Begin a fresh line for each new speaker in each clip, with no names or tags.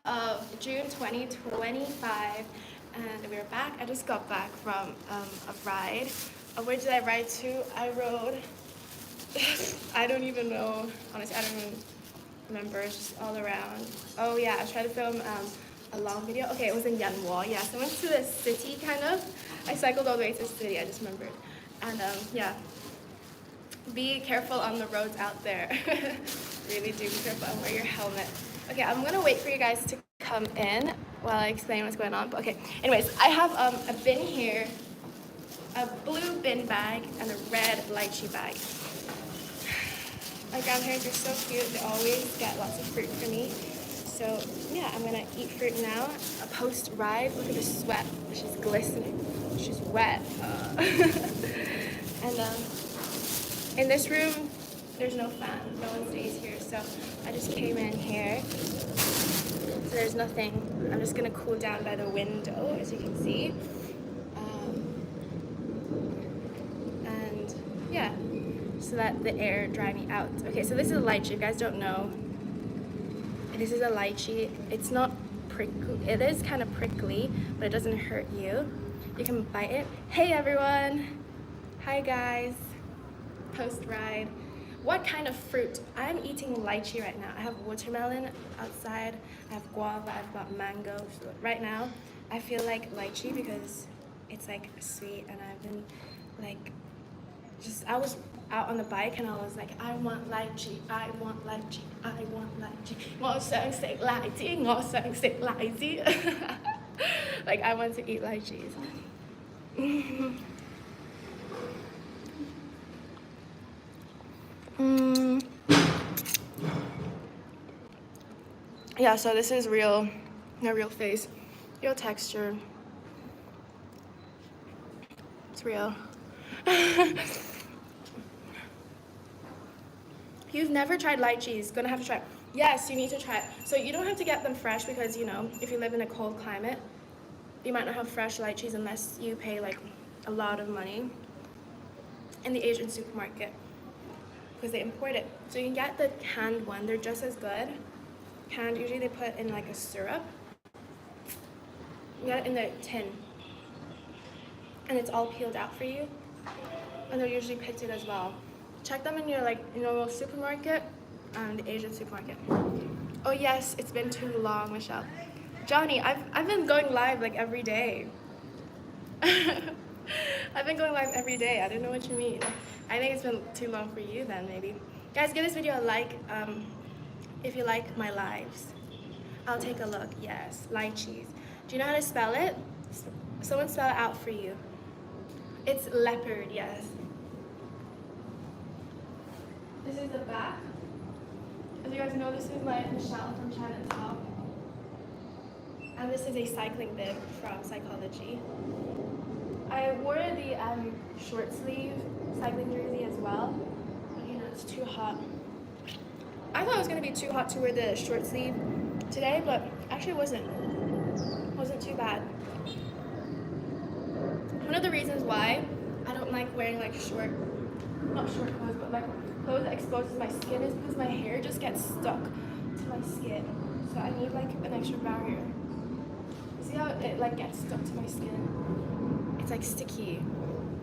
of June 2025, and we're back. I just got back from a ride. Where did I ride to? I rode, I don't even know, honestly, I don't even remember, it's just all around. Oh yeah, I tried to film a long video. Okay, it was in Yanwo, yes. I went to the city, kind of. I cycled all the way to the city, I just remembered. And yeah, be careful on the roads out there. Really do be careful and wear your helmet. Okay, I'm gonna wait for you guys to come in while I explain what's going on. But okay, anyways, I have a bin here, a blue bin bag, and a red lychee bag. My grandparents are so cute. They always get lots of fruit for me. So yeah, I'm gonna eat fruit now. A post ride. Look at the sweat. She's glistening. She's wet. And in this room, there's no fan. No one stays here. So I just came in here. So there's nothing. I'm just gonna cool down by the window, as you can see. And yeah, so that the air dry me out. Okay, so this is a lychee. If you guys don't know, this is a lychee. It's not prickly. It is kind of prickly, but it doesn't hurt you. You can bite it. Hey everyone. Hi guys. Post ride. What kind of fruit? I'm eating lychee right now. I have watermelon outside. I have guava. I've got mango. So right now, I feel like lychee because it's like sweet, and I've been like, I was out on the bike and I was like, I want lychee, I want lychee, I want lychee. 我想食荔枝，我想食荔枝. Like I want to eat lychees. Yeah, so this is real, no real face, real texture. It's real. You've never tried lychees, gonna have to try. Yes, you need to try it. So you don't have to get them fresh because, you know, if you live in a cold climate, you might not have fresh lychees unless you pay like a lot of money in the Asian supermarket because they import it. So you can get the canned one, they're just as good. Canned, usually they put in like a syrup. You get it in the tin. And it's all peeled out for you. And they're usually picked it as well. Check them in your like normal supermarket and the Asian supermarket. Oh yes, it's been too long, Michelle. Johnny, I've been going live like every day. I've been going live every day. I don't know what you mean. I think it's been too long for you then, maybe. Guys, give this video a like if you like my lives. I'll take a look. Yes, lychees. Do you know how to spell it? Someone spell it out for you. It's leopard, yes. This is the back. As you guys know, this is my Michelle from Chinatown. And this is a cycling bib from Psychology. I wore the short sleeve cycling jersey as well. But you know, it's too hot. I thought it was gonna be too hot to wear the short sleeve today, but actually it wasn't. It wasn't too bad. One of the reasons why I don't like wearing like not short clothes, but like clothes that exposes my skin is because my hair just gets stuck to my skin. So I need like an extra barrier. See how it like gets stuck to my skin? It's like sticky,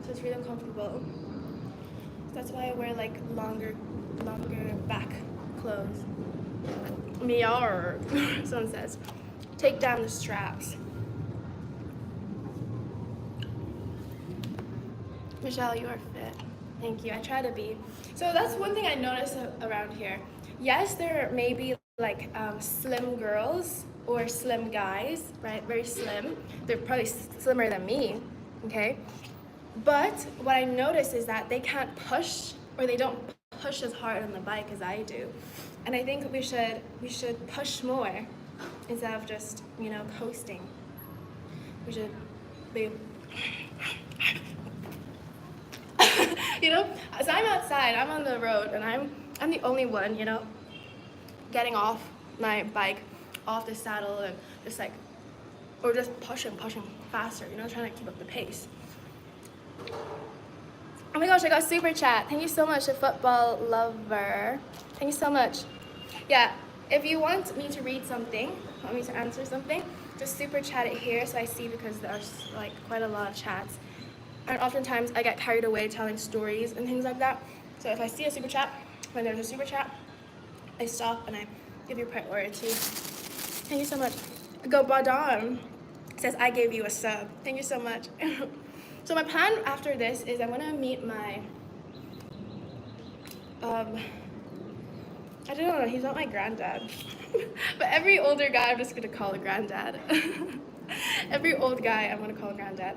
so it's really uncomfortable. So that's why I wear like longer back clothes. Meow, someone says. Take down the straps. Michelle, you are fit. Thank you. I try to be. So that's one thing I noticed around here. Yes, there may be like slim girls or slim guys, right? Very slim. They're probably slimmer than me, okay? But what I noticed is that they can't push, or they don't push as hard on the bike as I do. And I think we should push more instead of just, you know, coasting. We should be. You know, so I'm outside, I'm on the road, and I'm the only one, you know, getting off my bike, off the saddle, and just like, or just pushing faster, you know, trying to keep up the pace. Oh my gosh, I got super chat. Thank you so much, a football lover. Thank you so much. Yeah, if you want me to read something, want me to answer something, just super chat it here so I see, because there's like quite a lot of chats. And oftentimes I get carried away telling stories and things like that. So if I see a super chat, when there's a super chat, I stop and I give you priority. Thank you so much. Go Badon says, I gave you a sub. Thank you so much. So my plan after this is I want to meet my, I don't know, he's not my granddad. But every older guy I'm just going to call a granddad. Every old guy I want to call a granddad.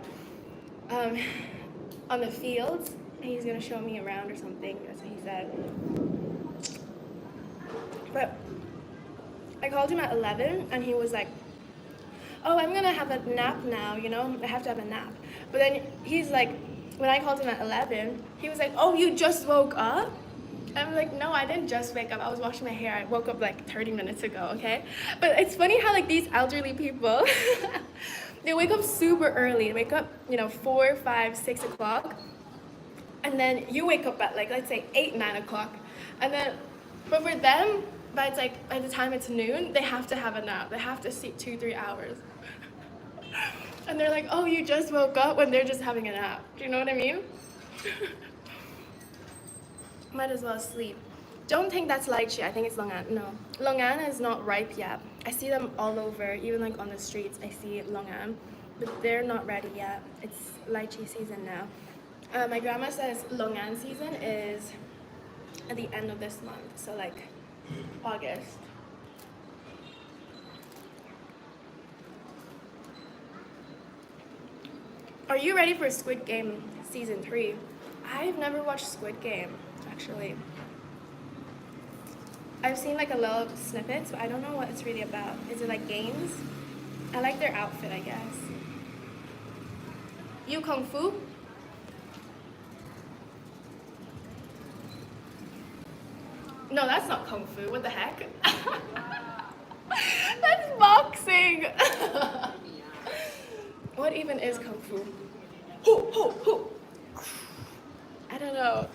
On the fields, and he's going to show me around or something, that's what he said. But I called him at 11 and he was like, oh, I'm gonna have a nap now, you know, I have to have a nap. But then he's like, when I called him at 11, he was like, oh, you just woke up? I'm like, no, I didn't just wake up, I was washing my hair. I woke up like 30 minutes ago, okay? But it's funny how like these elderly people, they wake up super early. They wake up, you know, 4, 5, 6 o'clock. And then you wake up at like, let's say 8, 9 o'clock. And then, but for them, by the time it's noon, they have to have a nap. They have to sleep 2, 3 hours. And they're like, oh, you just woke up, when they're just having a nap. Do you know what I mean? Might as well sleep. Don't think that's lychee. I think it's longan. No, longan is not ripe yet. I see them all over, even like on the streets. I see longan, but they're not ready yet. It's lychee season now. My grandma says longan season is at the end of this month, so like August. Are you ready for Squid Game season 3? I've never watched Squid Game, actually. I've seen like a little snippets, but I don't know what it's really about. Is it like games? I like their outfit, I guess. You Kung Fu? No, that's not Kung Fu. What the heck? That's boxing. What even is Kung Fu? Hoo, hoo, hoo. I don't know.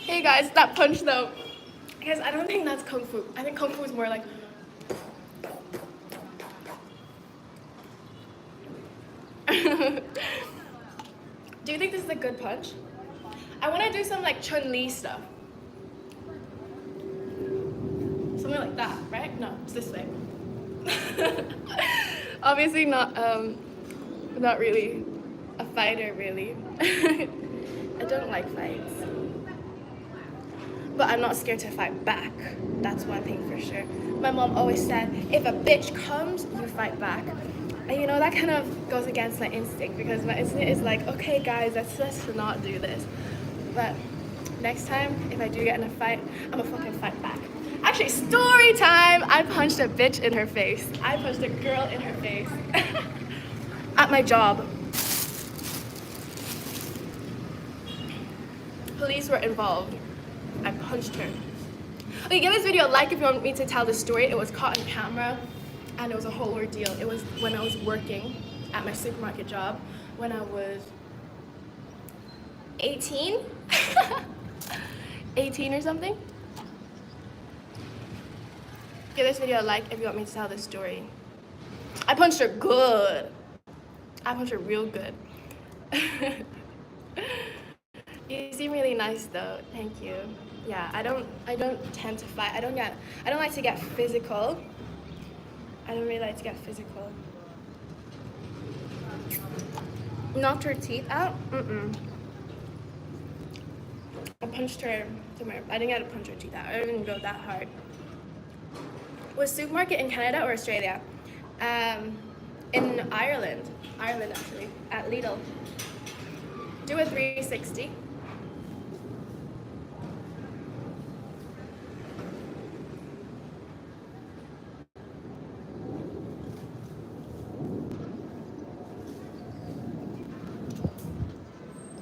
Hey guys, that punch though. Guys, I don't think that's Kung Fu. I think Kung Fu is more like. Do you think this is a good punch? I want to do some like Chun-Li stuff. Something like that, right? No, it's this way. Obviously not really a fighter, really. I don't like fights. But I'm not scared to fight back. That's one thing for sure. My mom always said, if a bitch comes, you fight back. And you know, that kind of goes against my instinct, because my instinct is like, okay guys, let's not do this. But next time, if I do get in a fight, I'm gonna fucking fight back. Actually, story time! I punched a bitch in her face. I punched a girl in her face. At my job. Police were involved. I punched her. Okay, give this video a like if you want me to tell the story. It was caught on camera, and it was a whole ordeal. It was when I was working at my supermarket job, when I was 18? 18 or something? Give this video a like if you want me to tell this story. I punched her good. I punched her real good. You seem really nice though. Thank you. Yeah, I don't tend to fight. I don't like to get physical. I don't really like to get physical. Knocked her teeth out? I punched her somewhere. I didn't get to punch her teeth out. I didn't go that hard. Was supermarket in Canada or Australia? In Ireland. Ireland actually, at Lidl. Do a 360.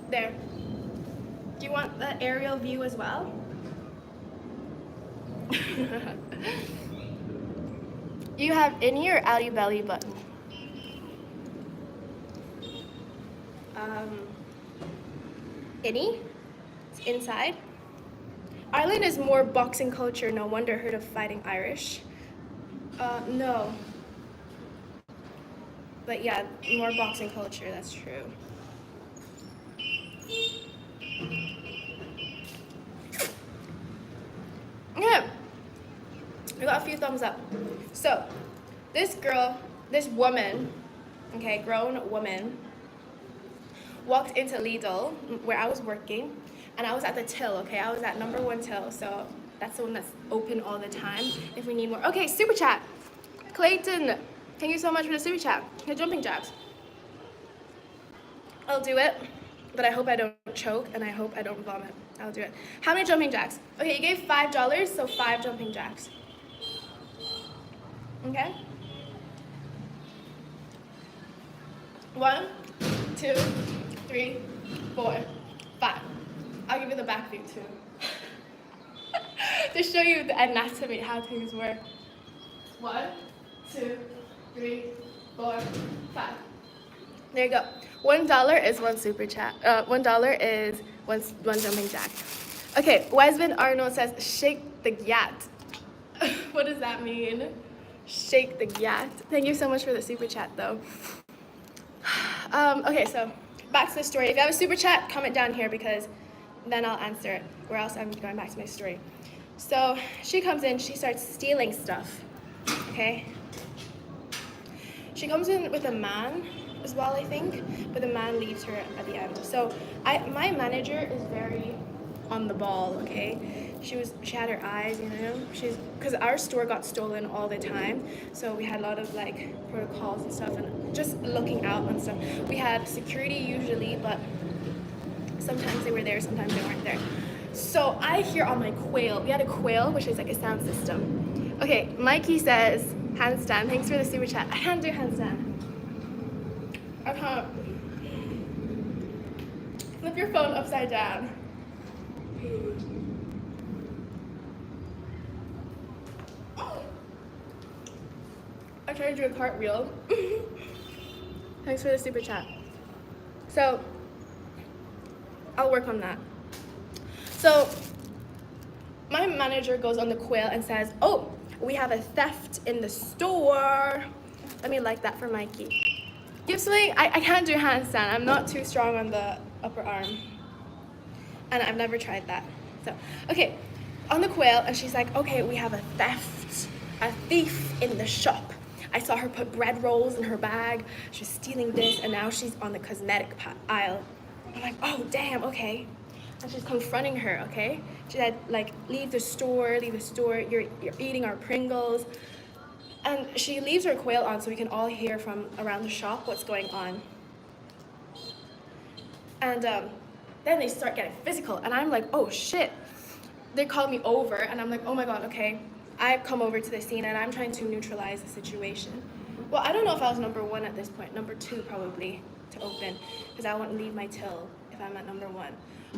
There. Do you want the aerial view as well? You have innie or outie belly button? Innie? It's inside. Ireland is more boxing culture. No wonder heard of fighting Irish. No. But yeah, more boxing culture, that's true. Yeah. I got a few thumbs up. So, this woman, okay, grown woman, walked into Lidl where I was working, and I was at the till, okay? I was at number 1 till, so that's the one that's open all the time if we need more. Okay, super chat. Clayton, thank you so much for the super chat. The jumping jacks. I'll do it, but I hope I don't choke and I hope I don't vomit. I'll do it. How many jumping jacks? Okay, you gave $5, so 5 jumping jacks. Okay? 1, 2, 3, 4, 5. I'll give you the back view too. To show you the anatomy, how things work. 1, 2, 3, 4, 5. There you go. $1 is 1 super chat. $1 is one jumping jack. Okay, Wesman Arnold says, shake the gat. What does that mean? Shake the gat. Thank you so much for the super chat, though. Okay, so back to the story. If you have a super chat, comment down here because then I'll answer it, or else I'm going back to my story. So she comes in, she starts stealing stuff. Okay. She comes in with a man as well, I think, but the man leaves her at the end. So my manager is very on the ball, okay? She had her eyes, you know, because our store got stolen all the time, so we had a lot of like protocols and stuff and just looking out and stuff. We had security usually, but sometimes they were there, sometimes they weren't there. So I hear on my quail, we had a quail, which is like a sound system. Okay, Mikey says, handstand, thanks for the super chat. I can't do handstand. I can't. Flip your phone upside down. I tried to do a cartwheel. Thanks for the super chat. So, I'll work on that. So, my manager goes on the quail and says, oh, we have a theft in the store. Let me like that for Mikey. Give swing, I can't do handstand. I'm not too strong on the upper arm. And I've never tried that. So, okay, on the quail, and she's like, okay, we have a thief in the shop. I saw her put bread rolls in her bag. She's stealing this, and now she's on the cosmetic aisle. I'm like, oh, damn, okay. And she's confronting her, okay? She said, like, leave the store, you're eating our Pringles. And she leaves her quail on so we can all hear from around the shop what's going on. And then they start getting physical, and I'm like, oh shit. They call me over, and I'm like, oh my god, okay. I come over to the scene, and I'm trying to neutralize the situation. Well, I don't know if I was number 1 at this point, number 2 probably to open, because I won't leave my till if I'm at number 1.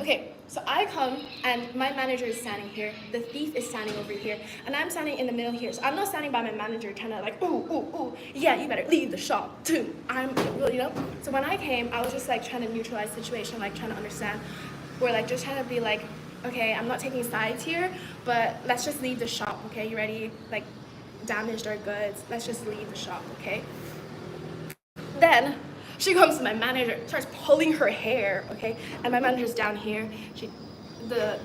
Okay, so I come, and my manager is standing here, the thief is standing over here, and I'm standing in the middle here. So I'm not standing by my manager trying to like, ooh, yeah, you better leave the shop too. You know? So when I came, I was just like trying to neutralize the situation, like trying to understand, or like just trying to be like, okay, I'm not taking sides here, but let's just leave the shop, okay? You ready? Like, damaged our goods, let's just leave the shop, okay? Then, she comes to my manager, starts pulling her hair, okay? And my manager's down here. The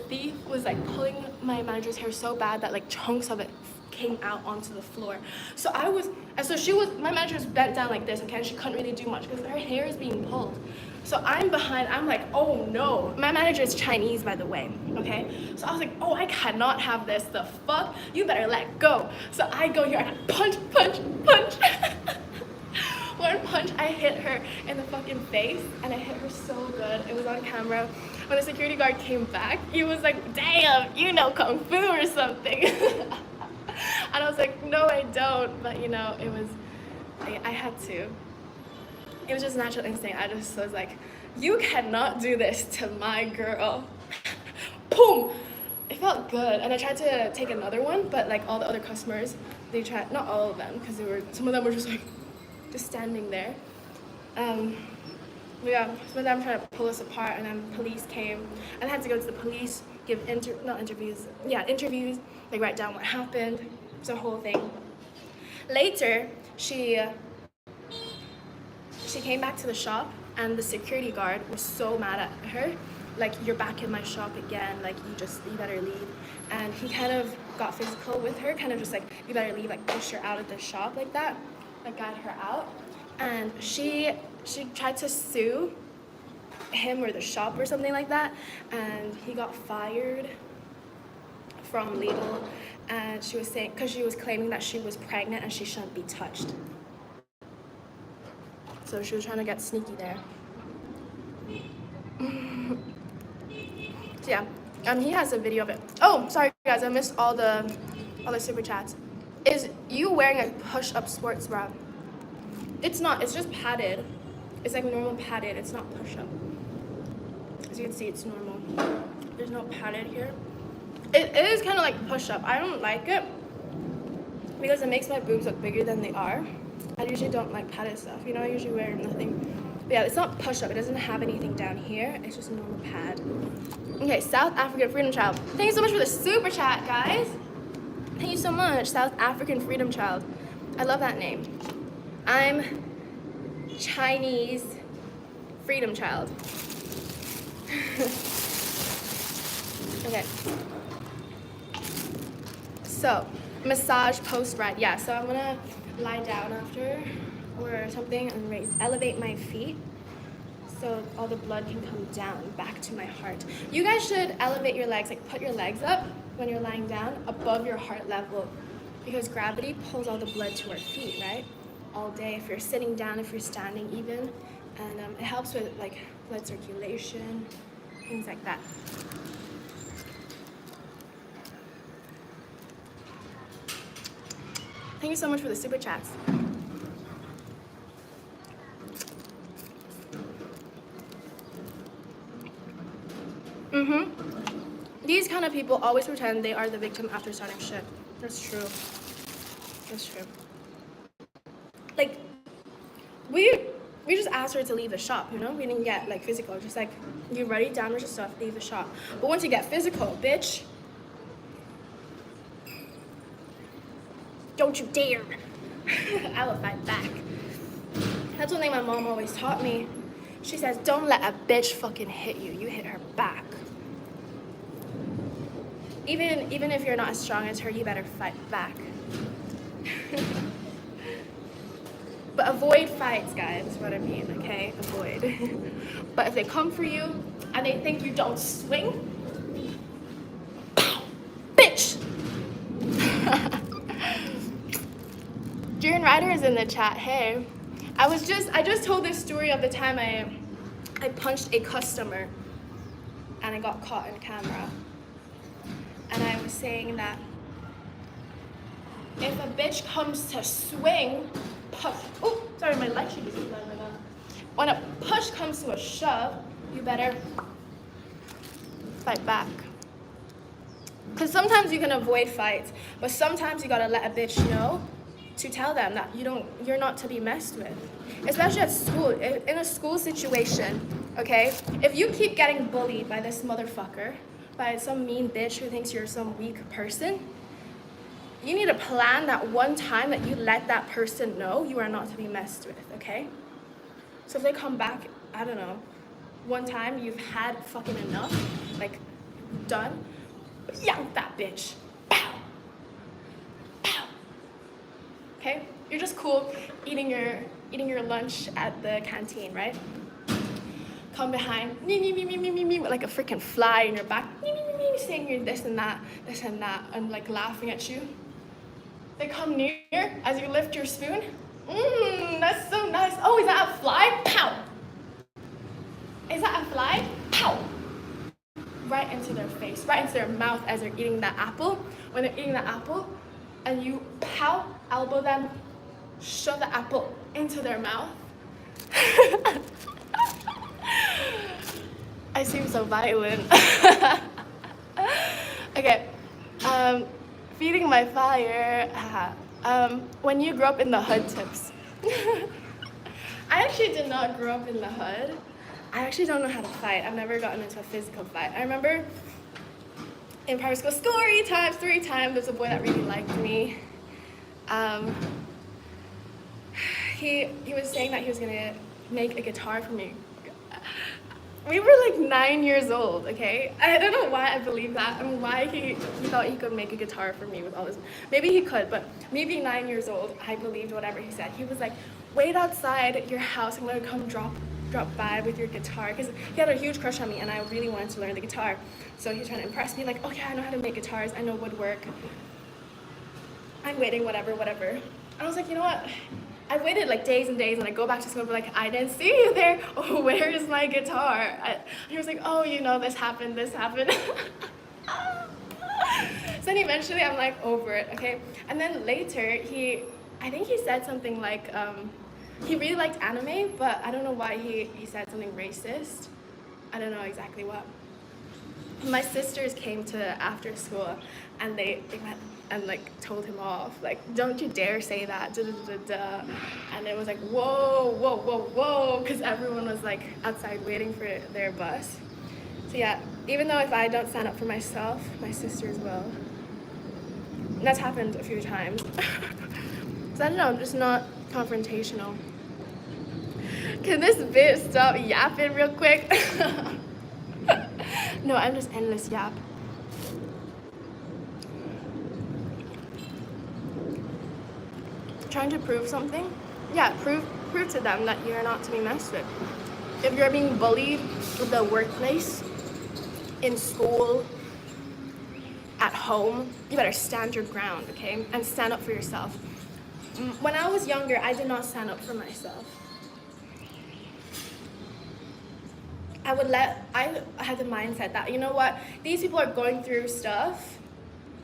thief was like pulling my manager's hair so bad that like chunks of it came out onto the floor. So my manager's bent down like this, okay? And she couldn't really do much because her hair is being pulled. So I'm behind, I'm like, oh no. My manager is Chinese, by the way, okay? So I was like, oh, I cannot have this, the fuck? You better let go. So I go here and I punch. One punch, I hit her in the fucking face, and I hit her so good. It was on camera. When the security guard came back, he was like, damn, you know Kung Fu or something. And I was like, no, I don't. But you know, it was, I had to. It was just natural instinct. I just was like, you cannot do this to my girl. Boom! It felt good. And I tried to take another one, but like all the other customers, they tried, not all of them, because some of them were just like, just standing there. Yeah, some of them tried to pull us apart, and then police came, and I had to go to the police, give interviews, like write down what happened. It's a whole thing. Later, she came back to the shop, and the security guard was so mad at her, like, you're back in my shop again, like, you better leave. And he kind of got physical with her, kind of just like, you better leave, like push her out of the shop like that, like got her out. And she tried to sue him or the shop or something like that, and he got fired from Lidl. And she was saying, because she was claiming that she was pregnant and she shouldn't be touched. So she was trying to get sneaky there. So yeah, he has a video of it. Oh, sorry guys, I missed all the super chats. Is you wearing a push-up sports bra? It's not, it's just padded. It's like normal padded, it's not push-up. As you can see, it's normal. There's no padded here. It is kind of like push-up. I don't like it because it makes my boobs look bigger than they are. I usually don't like padded stuff, you know, I usually wear nothing. But yeah, it's not push-up, it doesn't have anything down here, it's just a normal pad. Okay, South African Freedom Child. Thank you so much for the super chat, guys. Thank you so much, South African Freedom Child. I love that name. I'm Chinese Freedom Child. Okay. So, massage post-ride. Yeah, so I'm gonna lie down after or something and elevate my feet so all the blood can come down back to my heart. You guys should elevate your legs, like put your legs up when you're lying down above your heart level, because gravity pulls all the blood to our feet, right? All day, if you're sitting down, if you're standing even, and it helps with like blood circulation, things like that. Thank you so much for the super chats. These kind of people always pretend they are the victim after starting shit. That's true. That's true. Like, we just asked her to leave the shop, you know? We didn't get like physical. Just like, you ready, down with your stuff, leave the shop. But once you get physical, bitch, don't you dare. I will fight back. That's one thing my mom always taught me. She says, don't let a bitch fucking hit you. You hit her back. Even if you're not as strong as her, you better fight back. But avoid fights, guys, is what I mean, okay? Avoid. But if they come for you and they think you don't swing, bitch! Jaren Ryder is in the chat. Hey, I just told this story of the time I punched a customer and I got caught on camera. And I was saying that if a bitch comes to swing, push. Oh, sorry, my leg should be like that. When a push comes to a shove, you better fight back. Because sometimes you can avoid fights, but sometimes you gotta let a bitch know to tell them that you're not to be messed with. Especially at school, in a school situation, okay? If you keep getting bullied by this motherfucker, by some mean bitch who thinks you're some weak person, you need to plan that one time that you let that person know you are not to be messed with, okay? So if they come back, I don't know, one time you've had fucking enough, like, done, yank that bitch. Pow! Pow! Okay? You're just cool eating your lunch at the canteen, right? Come behind, like a freaking fly in your back, saying you're this and that, and like laughing at you. They come near as you lift your spoon. That's so nice. Oh, is that a fly? Pow! Is that a fly? Pow! Right into their face, right into their mouth as they're eating that apple. When they're eating that apple, and you pow, elbow them, shove the apple into their mouth. I seem so violent. Okay, feeding my fire. When you grew up in the hood tips. I actually did not grow up in the hood. I actually don't know how to fight. I've never gotten into a physical fight. I remember in primary school, story time, there's a boy that really liked me. He was saying that he was gonna make a guitar for me. We were like 9 years old, okay? I don't know why I believe that and why he thought he could make a guitar for me with all this. Maybe he could, but me being 9 years old, I believed whatever he said. He was like, wait outside your house, I'm gonna come drop by with your guitar, because he had a huge crush on me and I really wanted to learn the guitar. So he was trying to impress me, like, oh yeah, I know how to make guitars, I know woodwork. I'm waiting, whatever. I was like, you know what? I waited like days and days, and I go back to school and be like, I didn't see you there. Oh, where is my guitar? He was like, oh, you know, this happened. So then eventually I'm like over it, okay? And then later I think he said something like, he really liked anime, but I don't know why he said something racist. I don't know exactly what. My sisters came to after school and they went and like told him off, like, don't you dare say that, and it was like, whoa, because everyone was like outside waiting for their bus. So yeah, even though if I don't stand up for myself, my sisters will. And that's happened a few times. So I don't know, I'm just not confrontational. Can this bitch stop yapping real quick? No, I'm just endless yap. Trying to prove something? Yeah, prove to them that you're not to be messed with. If you're being bullied in the workplace, in school, at home, you better stand your ground, okay? And stand up for yourself. When I was younger, I did not stand up for myself. I had the mindset that, you know what, these people are going through stuff,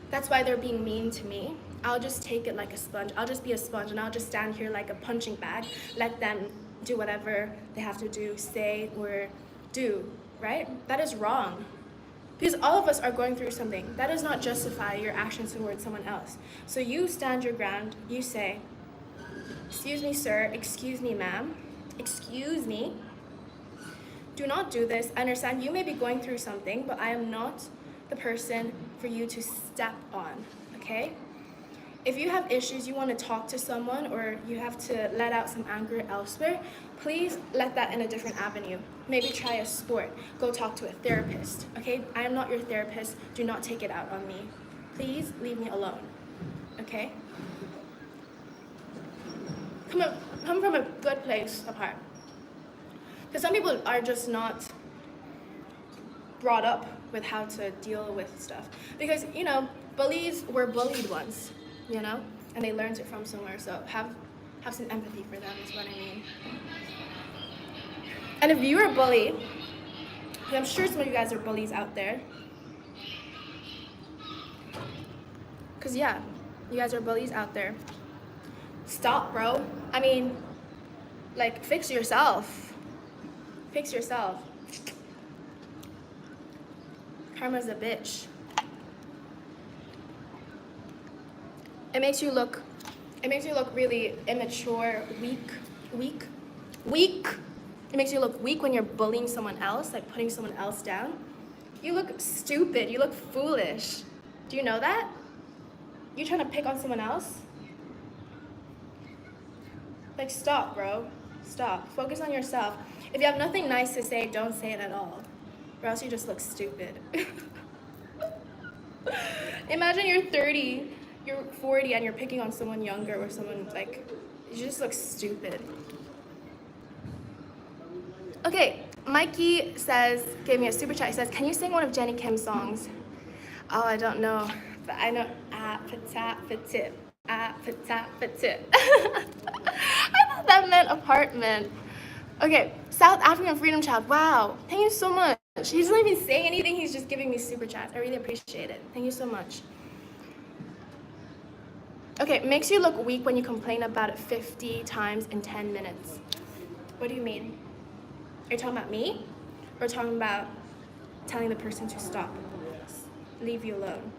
that's why they're being mean to me. I'll just take it like a sponge. I'll just be a sponge and I'll just stand here like a punching bag, let them do whatever they have to do, say or do, right? That is wrong. Because all of us are going through something. That does not justify your actions towards someone else. So you stand your ground, you say, excuse me, sir, excuse me, ma'am, excuse me. Do not do this. I understand you may be going through something, but I am not the person for you to step on, okay? If you have issues, you want to talk to someone, or you have to let out some anger elsewhere, please let that in a different avenue. Maybe try a sport. Go talk to a therapist, okay? I am not your therapist. Do not take it out on me. Please leave me alone, okay? Come from a good place apart. Because some people are just not brought up with how to deal with stuff. Because, you know, bullies were bullied once, you know? And they learned it from somewhere, so have some empathy for them is what I mean. And if you are bullied, I'm sure some of you guys are bullies out there. Because, yeah, you guys are bullies out there. Stop, bro. I mean, like, fix yourself. Fix yourself. Karma's a bitch. It makes you look really immature, weak. It makes you look weak when you're bullying someone else, like putting someone else down. You look stupid, you look foolish. Do you know that? You trying to pick on someone else? Like, stop, bro. Stop. Focus on yourself. If you have nothing nice to say, don't say it at all, or else you just look stupid. Imagine you're 30, you're 40, and you're picking on someone younger or someone, like, you just look stupid. Okay, Mikey gave me a super chat. He says, can you sing one of Jenny Kim's songs? Oh, I don't know, but I know, tip. I thought that meant apartment. Okay, South African Freedom Child. Wow, thank you so much. He doesn't even say anything. He's just giving me super chats. I really appreciate it. Thank you so much. Okay, makes you look weak when you complain about it 50 times in 10 minutes. What do you mean? Are you talking about me? Or talking about telling the person to stop? Leave you alone.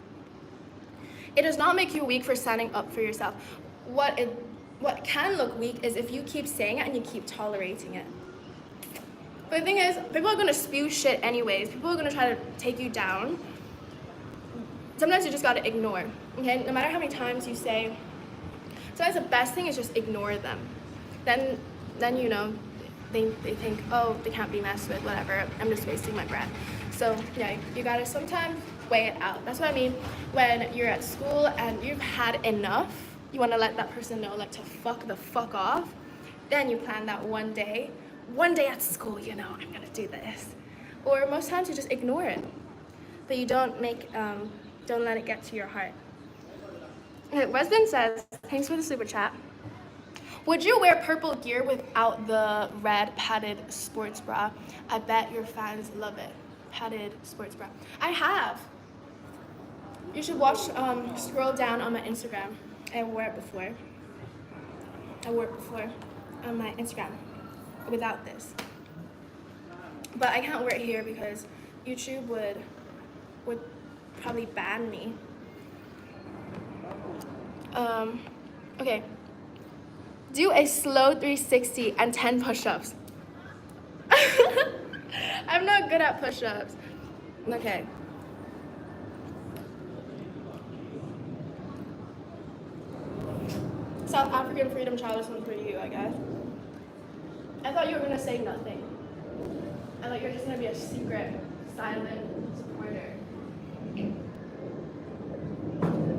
It does not make you weak for standing up for yourself. What can look weak is if you keep saying it and you keep tolerating it. But the thing is, people are gonna spew shit anyways. People are gonna try to take you down. Sometimes you just gotta ignore, okay? No matter how many times you say, sometimes the best thing is just ignore them. Then you know, they think, oh, they can't be messed with, whatever, I'm just wasting my breath. So yeah, you gotta sometimes weigh it out. That's what I mean when you're at school and you've had enough, you wanna let that person know, like, to fuck the fuck off. Then you plan that one day at school, you know, I'm gonna do this. Or most times you just ignore it. But you don't let it get to your heart. Okay, Weston says, thanks for the super chat. Would you wear purple gear without the red padded sports bra? I bet your fans love it. Padded sports bra. I have. You should watch, scroll down on my Instagram. I wore it before. On my Instagram without this. But I can't wear it here because YouTube would probably ban me. Okay. Do a slow 360 and 10 push-ups. I'm not good at push-ups. Okay. South African freedom child is one for you, I guess. I thought you were gonna say nothing. I thought you were just gonna be a secret, silent supporter.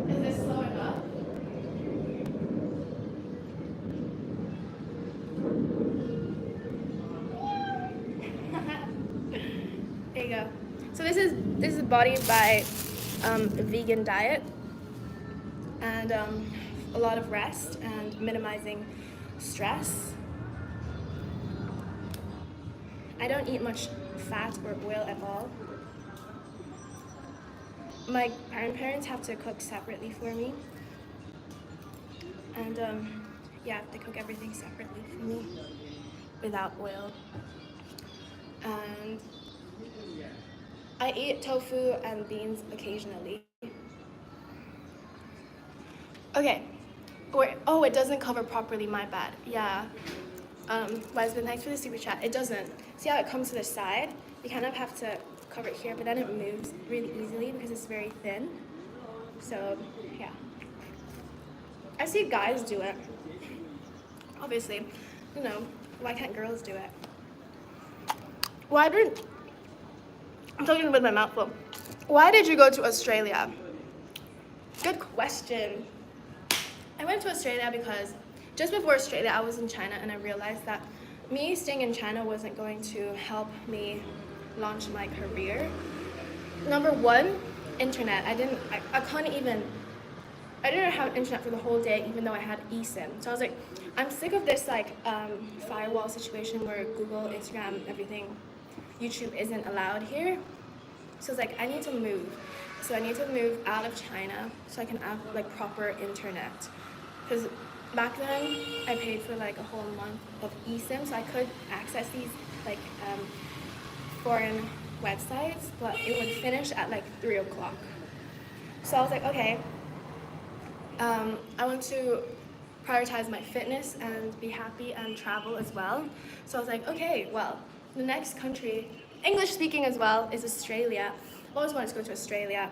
Is this slow enough? There you go. So this is Body by a vegan diet and a lot of rest and minimizing stress. I don't eat much fat or oil at all. My parents have to cook separately for me. And yeah, they cook everything separately for me without oil. And I eat tofu and beans occasionally. Okay. Oh, it doesn't cover properly, my bad. Yeah. Wesben, thanks for the super chat. It doesn't. See how it comes to the side? You kind of have to cover it here, but then it moves really easily because it's very thin. So, yeah. I see guys do it. Obviously. You know, why can't girls do it? I'm talking with my mouth full. Why did you go to Australia? Good question. I went to Australia because just before Australia, I was in China and I realized that me staying in China wasn't going to help me launch my career. Number one, internet. I didn't have internet for the whole day, even though I had eSIM. So I was like, I'm sick of this firewall situation where Google, Instagram, everything, YouTube isn't allowed here. So I was like, I need to move. So I need to move out of China so I can have proper internet. Because back then, I paid for a whole month of eSIM, so I could access these foreign websites, but it would finish at 3 o'clock. So I was like, okay, I want to prioritize my fitness and be happy and travel as well. So I was like, okay, well, the next country, English speaking as well, is Australia. I always wanted to go to Australia.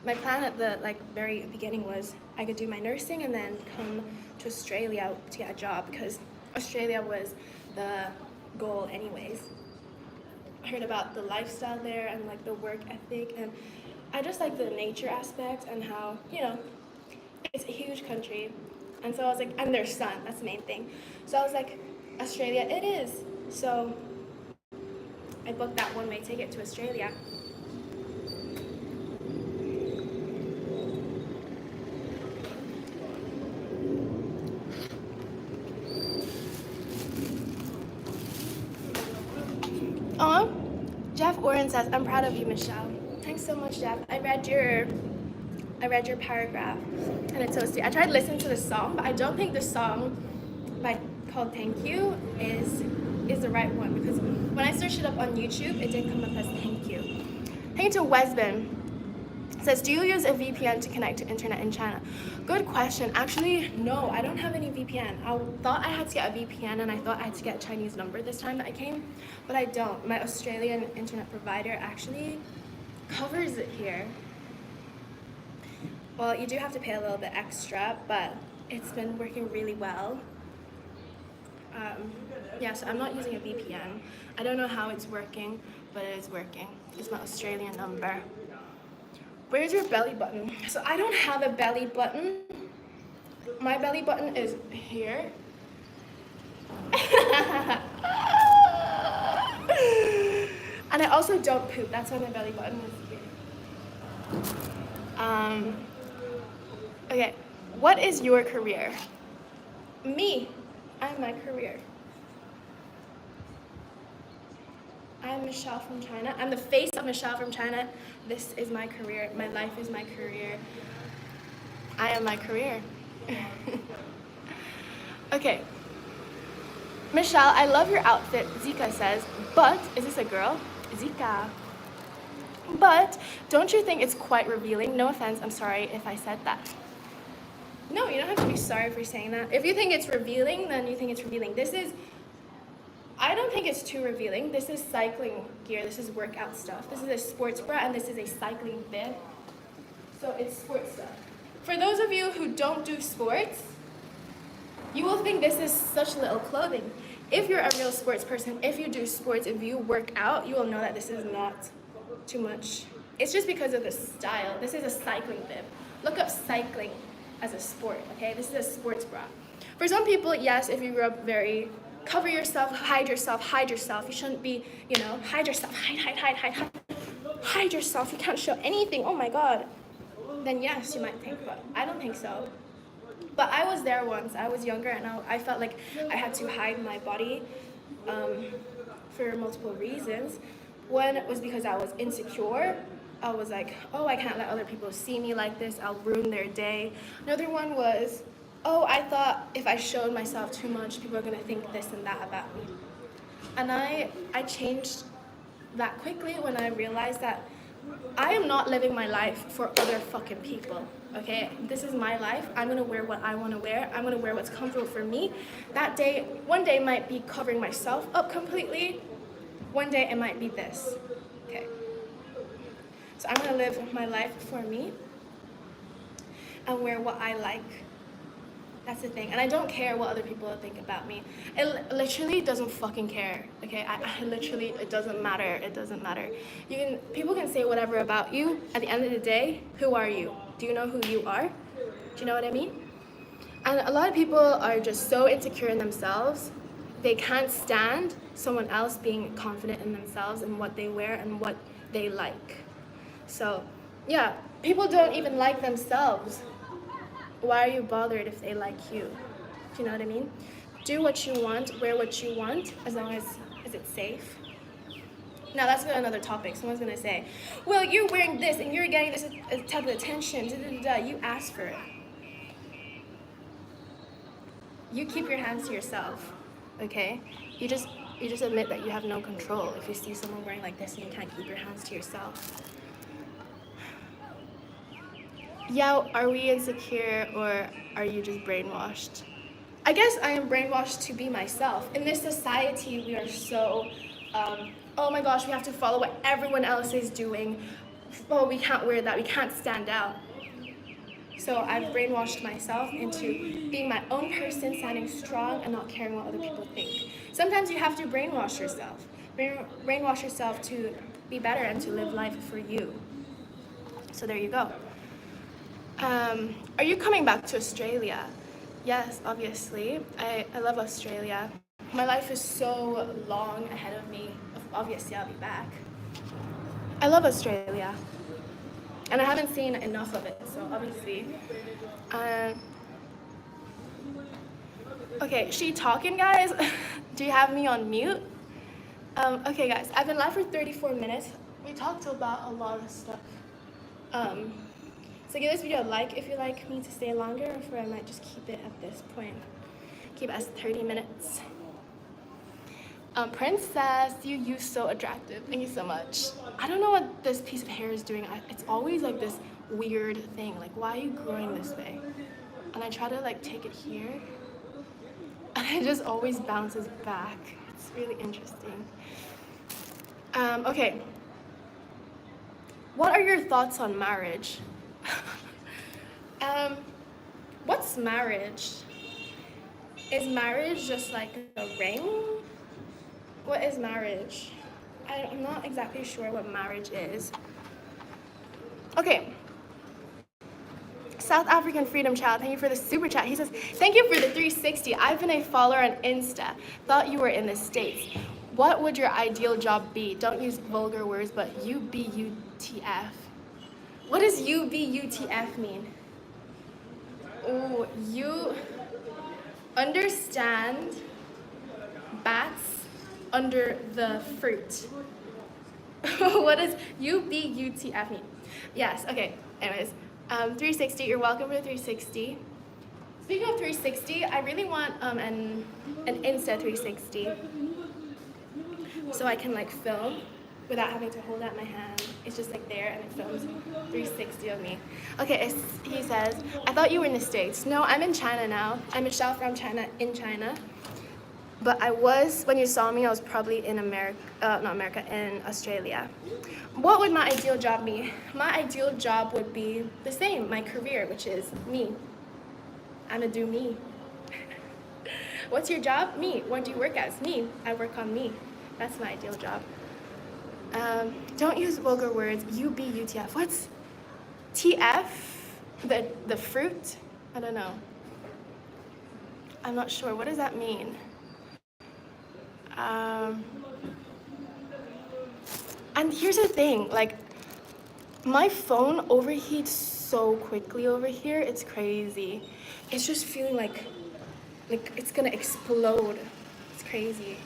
My plan at the very beginning was I could do my nursing and then come to Australia to get a job because Australia was the goal anyways. I heard about the lifestyle there and the work ethic, and I just like the nature aspect and how, it's a huge country. And so I was like, and their sun, that's the main thing. So I was like, Australia it is. So I booked that one-way ticket to Australia. Jeff Oren says, I'm proud of you, Michelle. Thanks so much, Jeff. I read your paragraph, and it's so sweet. I tried listening to the song, but I don't think the song called Thank You is the right one, because when I searched it up on YouTube, it did come up as Thank You. Thank you to Wesben. says, do you use a VPN to connect to internet in China? Good question. Actually, no, I don't have any VPN. I thought I had to get a VPN, and I thought I had to get a Chinese number this time that I came, but I don't. My Australian internet provider actually covers it here. Well, you do have to pay a little bit extra, but it's been working really well. Yeah, so I'm not using a VPN. I don't know how it's working, but it is working. It's my Australian number. Where's your belly button? So I don't have a belly button. My belly button is here. And I also don't poop. That's why my belly button is here. Okay, what is your career? Me. I'm my career. I'm Michelle from China. I'm the face of Michelle from China. This is my career. My life is my career. I am my career. Okay. Michelle, I love your outfit, Zika says, but, is this a girl? Zika. But, don't you think it's quite revealing? No offense, I'm sorry if I said that. No, you don't have to be sorry for saying that. If you think it's revealing, then you think it's revealing. I don't think it's too revealing. This is cycling gear. This is workout stuff. This is a sports bra, and this is a cycling bib. So it's sports stuff. For those of you who don't do sports, you will think this is such little clothing. If you're a real sports person, if you do sports, if you work out, you will know that this is not too much. It's just because of the style. This is a cycling bib. Look up cycling as a sport, okay? This is a sports bra. For some people, yes, if you grew up very, cover yourself, hide yourself, hide yourself. You shouldn't be, you know, hide yourself, hide yourself. You can't show anything, oh my God. Then yes, you might think, but I don't think so. But I was there once. I was younger, and I felt like I had to hide my body for multiple reasons. One was because I was insecure. I was like, oh, I can't let other people see me like this. I'll ruin their day. Another one was, oh, I thought if I showed myself too much, people are going to think this and that about me. And I changed that quickly when I realized that I am not living my life for other fucking people, okay? This is my life. I'm going to wear what I want to wear. I'm going to wear what's comfortable for me. That day, one day might be covering myself up completely. One day it might be this, okay? So I'm going to live my life for me and wear what I like. That's the thing. And I don't care what other people think about me. It literally doesn't fucking care, okay? I literally, it doesn't matter. It doesn't matter. People can say whatever about you. At the end of the day, who are you? Do you know who you are? Do you know what I mean? And a lot of people are just so insecure in themselves. They can't stand someone else being confident in themselves and what they wear and what they like. So, yeah, people don't even like themselves. Why are you bothered if they like you? Do you know what I mean? Do what you want, wear what you want, as long as it's safe. Now that's another topic. Someone's gonna say, well, you're wearing this and you're getting this type of attention, You asked for it. You keep your hands to yourself, okay? You just admit that you have no control. If you see someone wearing like this and you can't keep your hands to yourself. Yeah, are we insecure or are you just brainwashed? I guess I am brainwashed to be myself. In this society, we are so, oh my gosh, we have to follow what everyone else is doing. Oh, we can't wear that, we can't stand out. So I've brainwashed myself into being my own person, standing strong and not caring what other people think. Sometimes you have to brainwash yourself. Brainwash yourself to be better and to live life for you. So there you go. Are you coming back to Australia? Yes, obviously. I love Australia. My life is so long ahead of me. Obviously, I'll be back. I love Australia. And I haven't seen enough of it, so obviously. Okay, she talking, guys? Do you have me on mute? Okay, guys, I've been live for 34 minutes. We talked about a lot of stuff. So give this video a like if you like me to stay longer, or I might just keep it at this point. Keep it as 30 minutes. Princess, you so attractive. Thank you so much. I don't know what this piece of hair is doing. It's always like this weird thing. Like, why are you growing this way? And I try to like take it here, and it just always bounces back. It's really interesting. Okay. What are your thoughts on marriage? What's marriage? Is marriage just like a ring? What is marriage? I'm not exactly sure what marriage is. Okay. South African Freedom Child, thank you for the super chat. He says, thank you for the 360. I've been a follower on Insta. Thought you were in the States. What would your ideal job be? Don't use vulgar words, but UBUTF. What does UBUTF mean? Oh, you understand bats under the fruit. What does UBUTF mean? Yes, okay, anyways. 360, you're welcome for 360. Speaking of 360, I really want an Insta 360 so I can like film without having to hold out my hand. It's just like there and it films 360 of me. Okay, he says, I thought you were in the States. No, I'm in China now. I'm Michelle from China, in China. But I was, when you saw me, I was probably in America, not America, in Australia. What would my ideal job be? My ideal job would be the same, my career, which is me. I'm gonna do me. What's your job? Me. What do you work as? Me. I work on me. That's my ideal job. Don't use vulgar words. UBUTF. What's TF? The fruit? I don't know. I'm not sure. What does that mean? And here's the thing, like, my phone overheats so quickly over here, it's crazy. It's just feeling like it's gonna explode. It's crazy.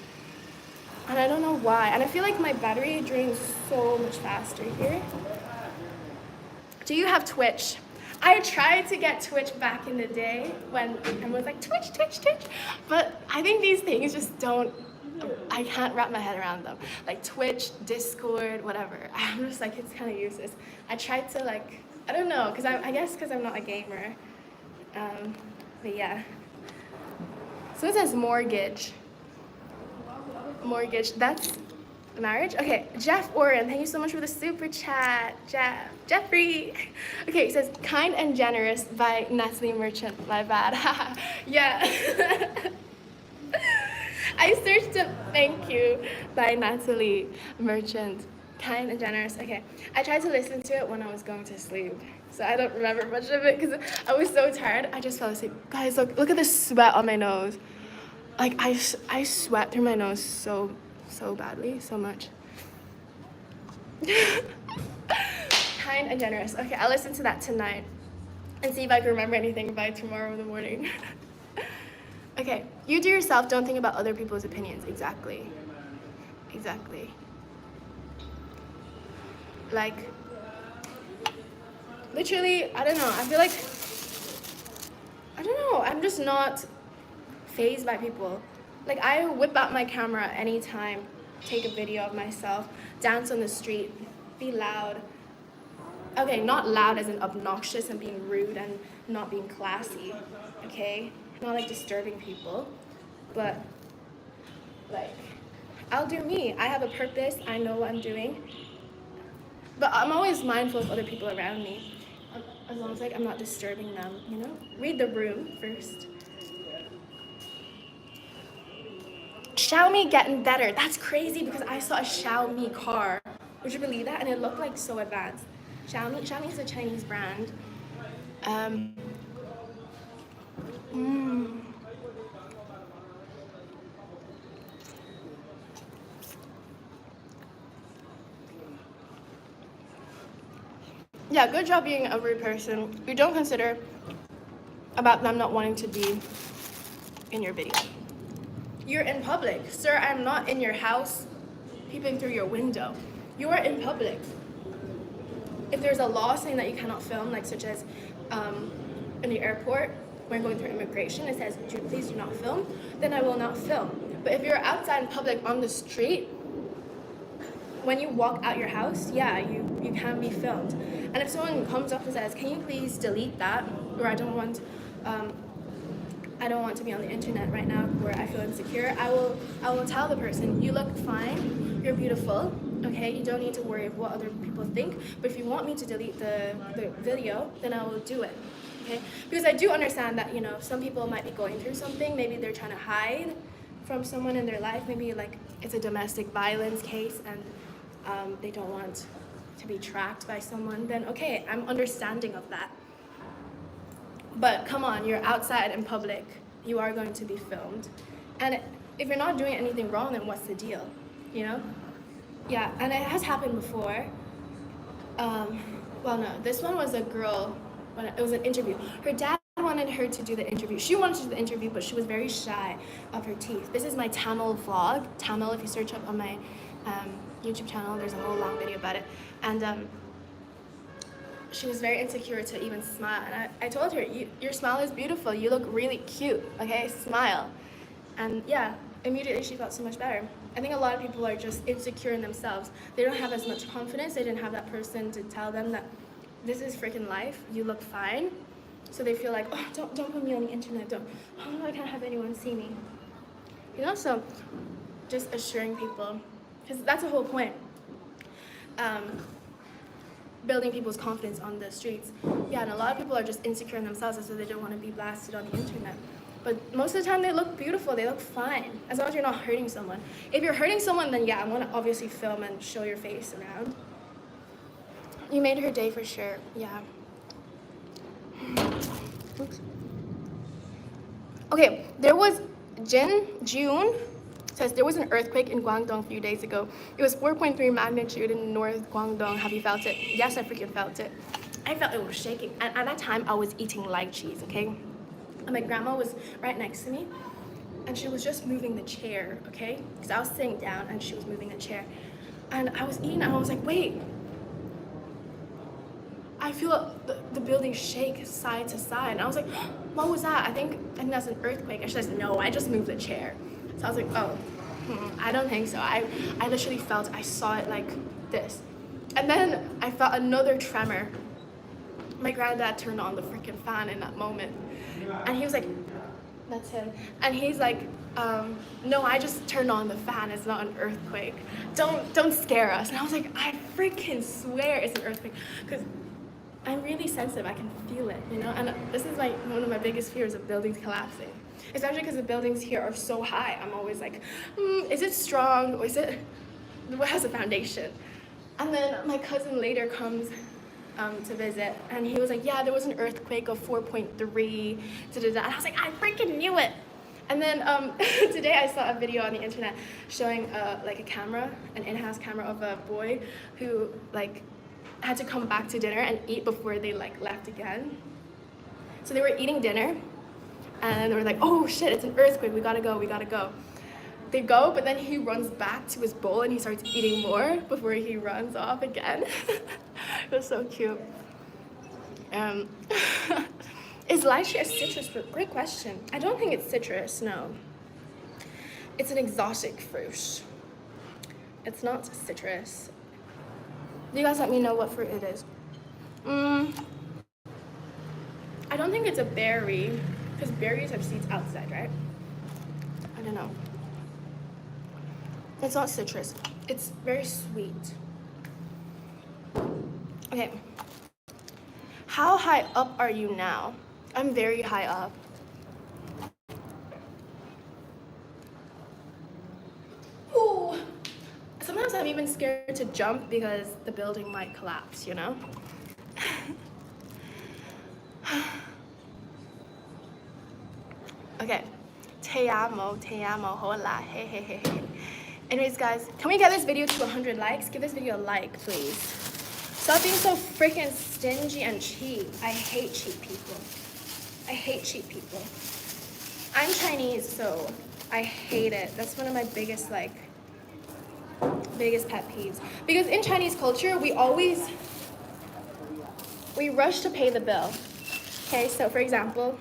And I don't know why. And I feel like my battery drains so much faster here. Do you have Twitch? I tried to get Twitch back in the day when everyone was like, Twitch, Twitch, Twitch. But I think these things just don't, I can't wrap my head around them. Like Twitch, Discord, whatever. I'm just like, it's kind of useless. I tried to like, I don't know, I guess because I'm not a gamer. But yeah. So it says mortgage. Mortgage, that's marriage? Okay, Jeff Oren, thank you so much for the super chat. Jeffrey. Okay, it says Kind and Generous by Natalie Merchant. My bad. Yeah. I searched up Thank You by Natalie Merchant. Kind and Generous. Okay. I tried to listen to it when I was going to sleep. So I don't remember much of it because I was so tired. I just fell asleep. Guys, look at the sweat on my nose. Like I sweat through my nose so badly, so much. Kind and Generous. Okay, I'll listen to that tonight and see if I can remember anything by tomorrow in the morning. Okay, you do yourself, don't think about other people's opinions. Exactly. Like, literally, I don't know, I feel like, I don't know, I'm just not fazed by people. Like, I whip out my camera anytime, take a video of myself, dance on the street, be loud. Okay, not loud as in obnoxious and being rude and not being classy, okay? Not like disturbing people, but like, I'll do me. I have a purpose, I know what I'm doing. But I'm always mindful of other people around me, as long as like I'm not disturbing them, you know? Read the room first. Xiaomi getting better. That's crazy because I saw a Xiaomi car. Would you believe that? And it looked like so advanced. Xiaomi is a Chinese brand. Yeah, good job being a rude person. You don't consider about them not wanting to be in your video. You're in public. Sir, I'm not in your house peeping through your window. You are in public. If there's a law saying that you cannot film, like such as in the airport, when going through immigration, it says, please do not film, then I will not film. But if you're outside in public on the street, when you walk out your house, yeah, you can be filmed. And if someone comes up and says, can you please delete that, or I don't want to be on the internet right now where I feel insecure, I will tell the person, you look fine, you're beautiful, okay, you don't need to worry of what other people think, but if you want me to delete the video, then I will do it, okay? Because I do understand that, you know, some people might be going through something, maybe they're trying to hide from someone in their life, maybe like it's a domestic violence case and they don't want to be tracked by someone, then okay, I'm understanding of that. But come on, you're outside in public, you are going to be filmed. And if you're not doing anything wrong, then what's the deal, you know? Yeah, and it has happened before. Well, no, this one was a girl, it was an interview. Her dad wanted her to do the interview. She wanted to do the interview, but she was very shy of her teeth. This is my Tamil vlog. Tamil, if you search up on my YouTube channel, there's a whole long video about it. And she was very insecure to even smile. And I told her, your smile is beautiful. You look really cute, okay? Smile. And yeah, immediately she felt so much better. I think a lot of people are just insecure in themselves. They don't have as much confidence. They didn't have that person to tell them that this is freaking life. You look fine. So they feel like, oh, don't put me on the internet. I can't have anyone see me. You know, so just assuring people, because that's the whole point. Building people's confidence on the streets. Yeah, and a lot of people are just insecure in themselves, and so they don't want to be blasted on the internet. But most of the time, they look beautiful, they look fine, as long as you're not hurting someone. If you're hurting someone, then yeah, I'm gonna obviously film and show your face around. You made her day for sure, yeah. Oops. Okay, there was June says there was an earthquake in Guangdong a few days ago. It was 4.3 magnitude in North Guangdong. Have you felt it? Yes, I freaking felt it. I felt it was shaking. And at that time, I was eating light cheese, okay? And my grandma was right next to me, and she was just moving the chair, okay? Because I was sitting down, and she was moving the chair. And I was eating, and I was like, wait. I feel the building shake side to side. And I was like, what was that? I think that's an earthquake. And she says, no, I just moved the chair. So I was like, oh, I don't think so. I literally felt, I saw it like this. And then I felt another tremor. My granddad turned on the freaking fan in that moment. And he was like, that's him. And he's like, no, I just turned on the fan. It's not an earthquake. Don't scare us. And I was like, I freaking swear it's an earthquake. Because I'm really sensitive. I can feel it, you know? And this is like one of my biggest fears of buildings collapsing. Especially because the buildings here are so high. I'm always like, is it strong? Or what has a foundation? And then my cousin later comes to visit, and he was like, yeah, there was an earthquake of 4.3, and I was like, I freaking knew it. And then today I saw a video on the internet showing like a camera, an in-house camera of a boy who like had to come back to dinner and eat before they like left again. So they were eating dinner, and they were like, oh shit, it's an earthquake, we gotta go. They go, but then he runs back to his bowl and he starts eating more before he runs off again. It was so cute. Is lychee a citrus fruit? Great question. I don't think it's citrus, no. It's an exotic fruit. It's not citrus. You guys let me know what fruit it is. I don't think it's a berry, because berries have seeds outside, right? I don't know. It's not citrus. It's very sweet. Okay. How high up are you now? I'm very high up. Ooh. Sometimes I'm even scared to jump because the building might collapse, you know? Okay. Te amo, hola, hey, hey, hey, hey. Anyways, guys, can we get this video to 100 likes? Give this video a like, please. Stop being so freaking stingy and cheap. I hate cheap people. I hate cheap people. I'm Chinese, so I hate it. That's one of my biggest pet peeves. Because in Chinese culture, we rush to pay the bill. Okay, so for example,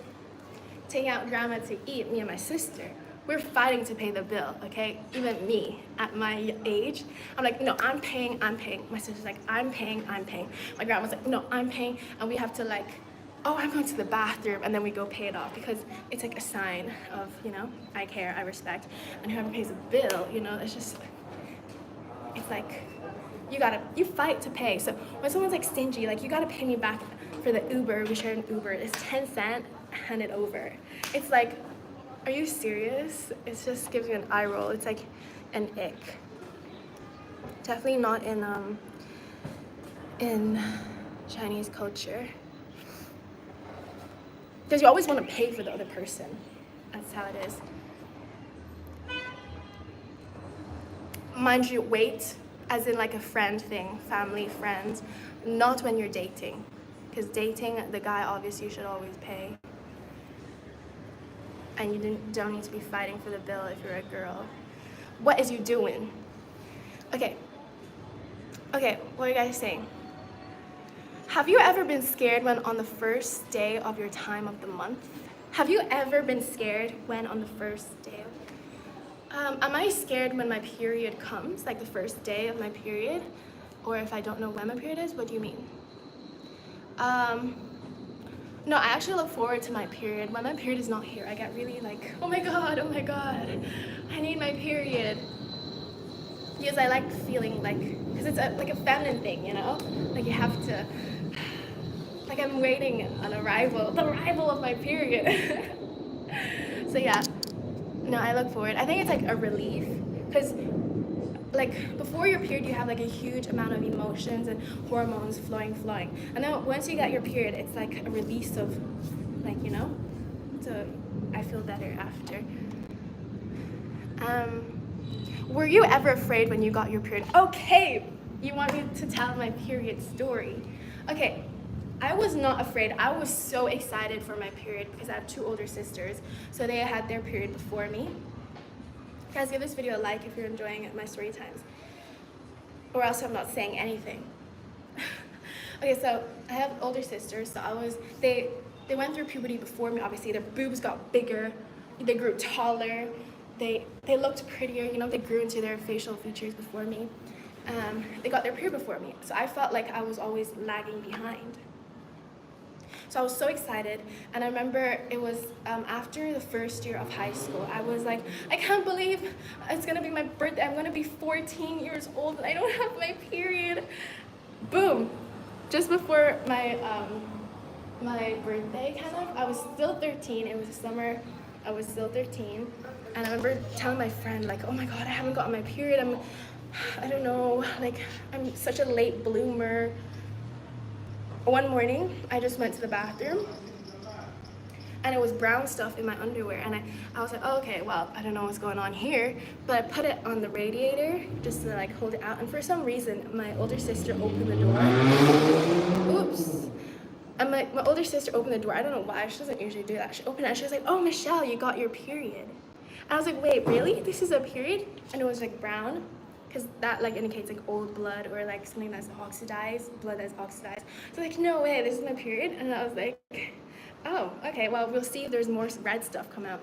taking out grandma to eat, me and my sister, we're fighting to pay the bill, okay? Even me, at my age, I'm like, no, I'm paying. My sister's like, I'm paying. My grandma's like, no, I'm paying. And we have to like, oh, I'm going to the bathroom, and then we go pay it off because it's like a sign of, you know, I care, I respect. And whoever pays the bill, you know, it's like, you fight to pay. So when someone's like stingy, like, you gotta pay me back for the Uber, we shared an Uber, it's 10 cents, hand it over. It's like, are you serious? It just gives you an eye roll. It's like an ick. Definitely not in Chinese culture. Because you always want to pay for the other person. That's how it is. Mind you, wait, as in like a friend thing, family, friends, not when you're dating. Because dating, the guy obviously should always pay. And you don't need to be fighting for the bill if you're a girl. What is you doing? Okay, what are you guys saying? Have you ever been scared when on the first day of your time of the month? Have you ever been scared when on the first day? Am I scared when my period comes, like the first day of my period? Or if I don't know when my period is? What do you mean? No, I actually look forward to my period. When my period is not here, I get really like, oh my god, I need my period. Because I like feeling like, because it's like a feminine thing, you know? Like you have to, like I'm waiting on the arrival of my period. So yeah, no, I look forward. I think it's like a relief, because like before your period you have like a huge amount of emotions and hormones flowing, and then once you get your period, it's like a release of, like, you know, so I feel better after. Were you ever afraid when you got your period? Okay, you want me to tell my period story? Okay, I was not afraid. I was so excited for my period because I have 2 older sisters, so they had their period before me. Guys, give this video a like if you're enjoying my story times, or else I'm not saying anything. Okay, so I have older sisters, so they went through puberty before me. Obviously their boobs got bigger, they grew taller, they looked prettier, you know, they grew into their facial features before me. They got their period before me, so I felt like I was always lagging behind. So I was so excited, and I remember it was after the first year of high school. I was like, I can't believe it's gonna be my birthday. I'm gonna be 14 years old and I don't have my period. Boom! Just before my birthday, kind of, I was still 13. It was the summer. I was still 13, and I remember telling my friend, like, oh my god, I haven't gotten my period. I don't know, like, I'm such a late bloomer. One morning, I just went to the bathroom, and it was brown stuff in my underwear, and I was like, oh, okay, well, I don't know what's going on here, but I put it on the radiator just to like hold it out, and for some reason, my older sister opened the door. Oops. And my older sister opened the door. I don't know why, she doesn't usually do that. She opened it and she was like, oh, Michelle, you got your period. And I was like, wait, really? This is a period? And it was like brown, because that like indicates like old blood or like something that's oxidized, blood that's oxidized. So like, no way, this is my period. And I was like, oh, okay, well, we'll see if there's more red stuff come out.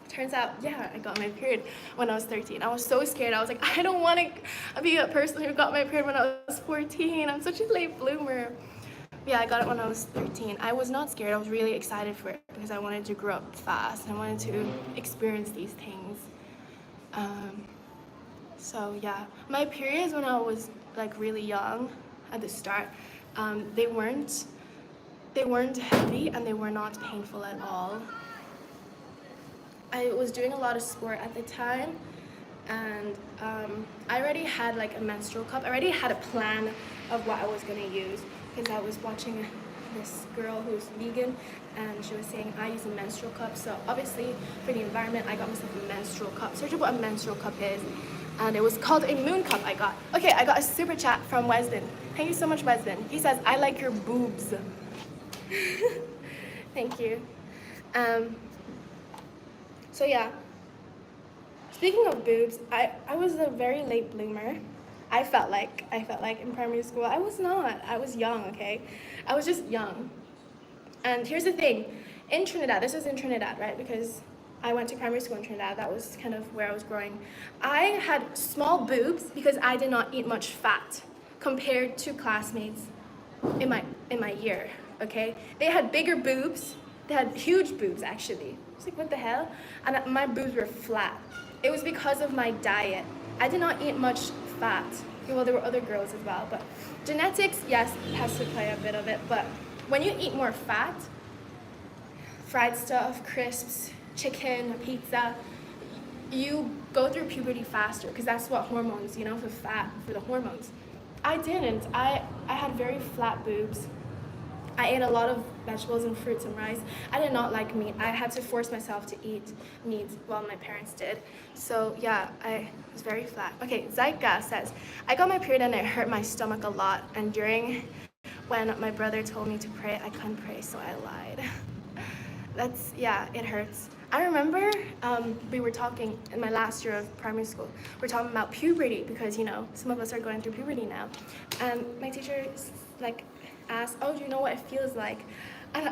Turns out, yeah, I got my period when I was 13. I was so scared. I was like, I don't want to be a person who got my period when I was 14. I'm such a late bloomer. Yeah, I got it when I was 13. I was not scared. I was really excited for it because I wanted to grow up fast. I wanted to experience these things. So yeah, my periods when I was like really young at the start, they weren't heavy and they were not painful at all. I was doing a lot of sport at the time, and I already had like a menstrual cup. I already had a plan of what I was gonna use, because I was watching this girl who's vegan, and she was saying I use a menstrual cup. So obviously for the environment, I got myself a menstrual cup. Search up what a menstrual cup is, and it was called a moon cup I got. Okay, I got a super chat from Wesden. Thank you so much, Wesden. He says, I like your boobs. Thank you. So yeah, speaking of boobs, I was a very late bloomer. I felt like in primary school. I was not. I was young, okay? I was just young. And here's the thing. In Trinidad, this was in Trinidad, right? Because I went to primary school in Trinidad. That was kind of where I was growing. I had small boobs because I did not eat much fat compared to classmates in my year, okay? They had bigger boobs. They had huge boobs, actually. I was like, what the hell? And my boobs were flat. It was because of my diet. I did not eat much fat. Well, there were other girls as well, but genetics, yes, has to play a bit of it, but when you eat more fat, fried stuff, crisps, chicken, pizza, you go through puberty faster because that's what hormones, for fat, for the hormones. I didn't. I had very flat boobs. I ate a lot of vegetables and fruits and rice. I did not like meat. I had to force myself to eat meat while my parents did. So yeah, I was very flat. Okay, Zaika says, I got my period and it hurt my stomach a lot. And when my brother told me to pray, I couldn't pray, so I lied. It hurts. I remember we were talking in my last year of primary school. We're talking about puberty because, some of us are going through puberty now. And my teacher, asked, oh, do you know what it feels like? And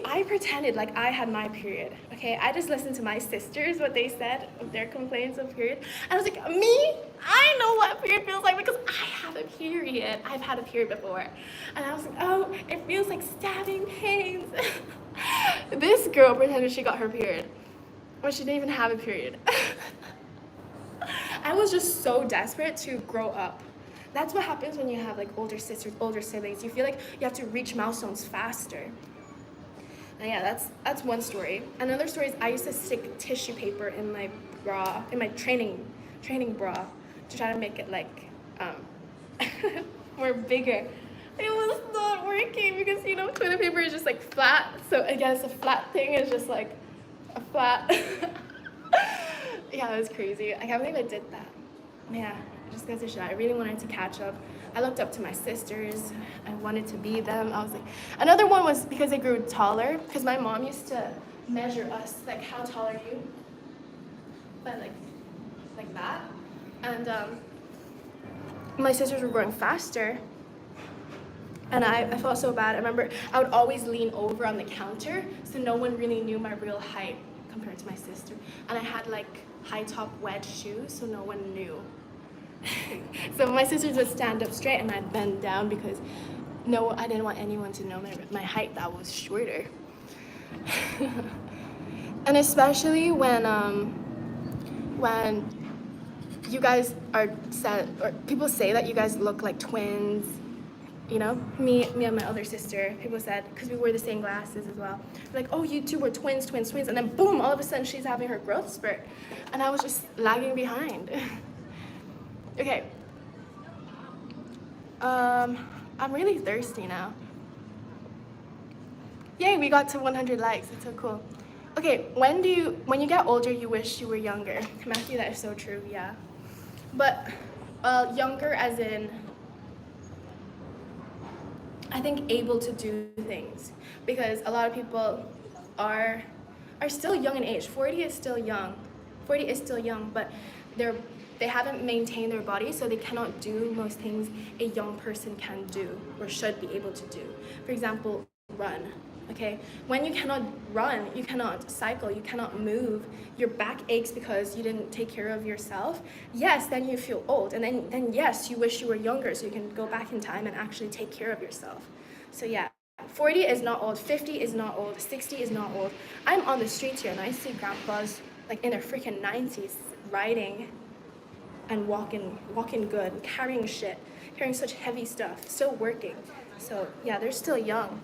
I pretended like I had my period, okay? I just listened to my sisters, what they said of their complaints of period. And I was like, I know what period feels like because I have a period. I've had a period before. And I was like, oh, it feels like stabbing pains. This girl pretended she got her period, but she didn't even have a period. I was just so desperate to grow up. That's what happens when you have older sisters, older siblings. You feel like you have to reach milestones faster. And yeah, that's one story. Another story is I used to stick tissue paper in my bra, in my training bra, to try to make it more bigger. It was not working because toilet paper is just flat. So I guess a flat thing is just a flat. Yeah, it was crazy. I can't believe I did that. Yeah. Just goes to show, I really wanted to catch up. I looked up to my sisters. I wanted to be them. I was like, another one was because I grew taller, because my mom used to measure us, how tall are you? But like that. And my sisters were growing faster. And I felt so bad. I remember I would always lean over on the counter, so no one really knew my real height compared to my sister. And I had high top wedge shoes, so no one knew. So my sisters would stand up straight and I'd bend down because I didn't want anyone to know my height that was shorter. And especially when you guys are said, or people say that you guys look like twins, me and my other sister, people said, because we wore the same glasses as well, like, oh, you two were twins, and then boom, all of a sudden she's having her growth spurt, and I was just lagging behind. Okay. I'm really thirsty now. Yay, we got to 100 likes. It's so cool. Okay, when you get older, you wish you were younger? Matthew, that is so true, yeah. But younger as in, I think able to do things. Because a lot of people are still young in age. 40 is still young. 40 is still young, but they haven't maintained their body, so they cannot do most things a young person can do or should be able to do. For example, run, okay? When you cannot run, you cannot cycle, you cannot move, your back aches because you didn't take care of yourself, yes, then you feel old. And then yes, you wish you were younger so you can go back in time and actually take care of yourself. So yeah, 40 is not old, 50 is not old, 60 is not old. I'm on the streets here and I see grandpas in their freaking 90s riding and walking good, carrying such heavy stuff, still working. So yeah, they're still young.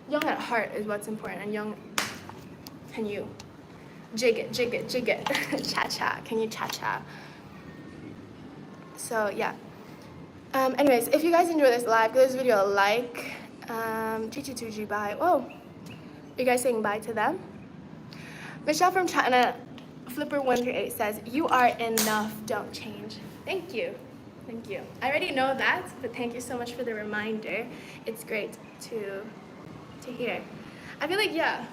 Young at heart is what's important, and young, can you jig it, cha-cha, can you cha-cha? So yeah. Anyways, if you guys enjoy this live, give this video a like. Chi-chi-tu-ji, bye. Oh, are you guys saying bye to them? Michelle from China, Flipper138 says, you are enough, don't change. Thank you. I already know that, but thank you so much for the reminder. It's great to hear. I feel like, yeah,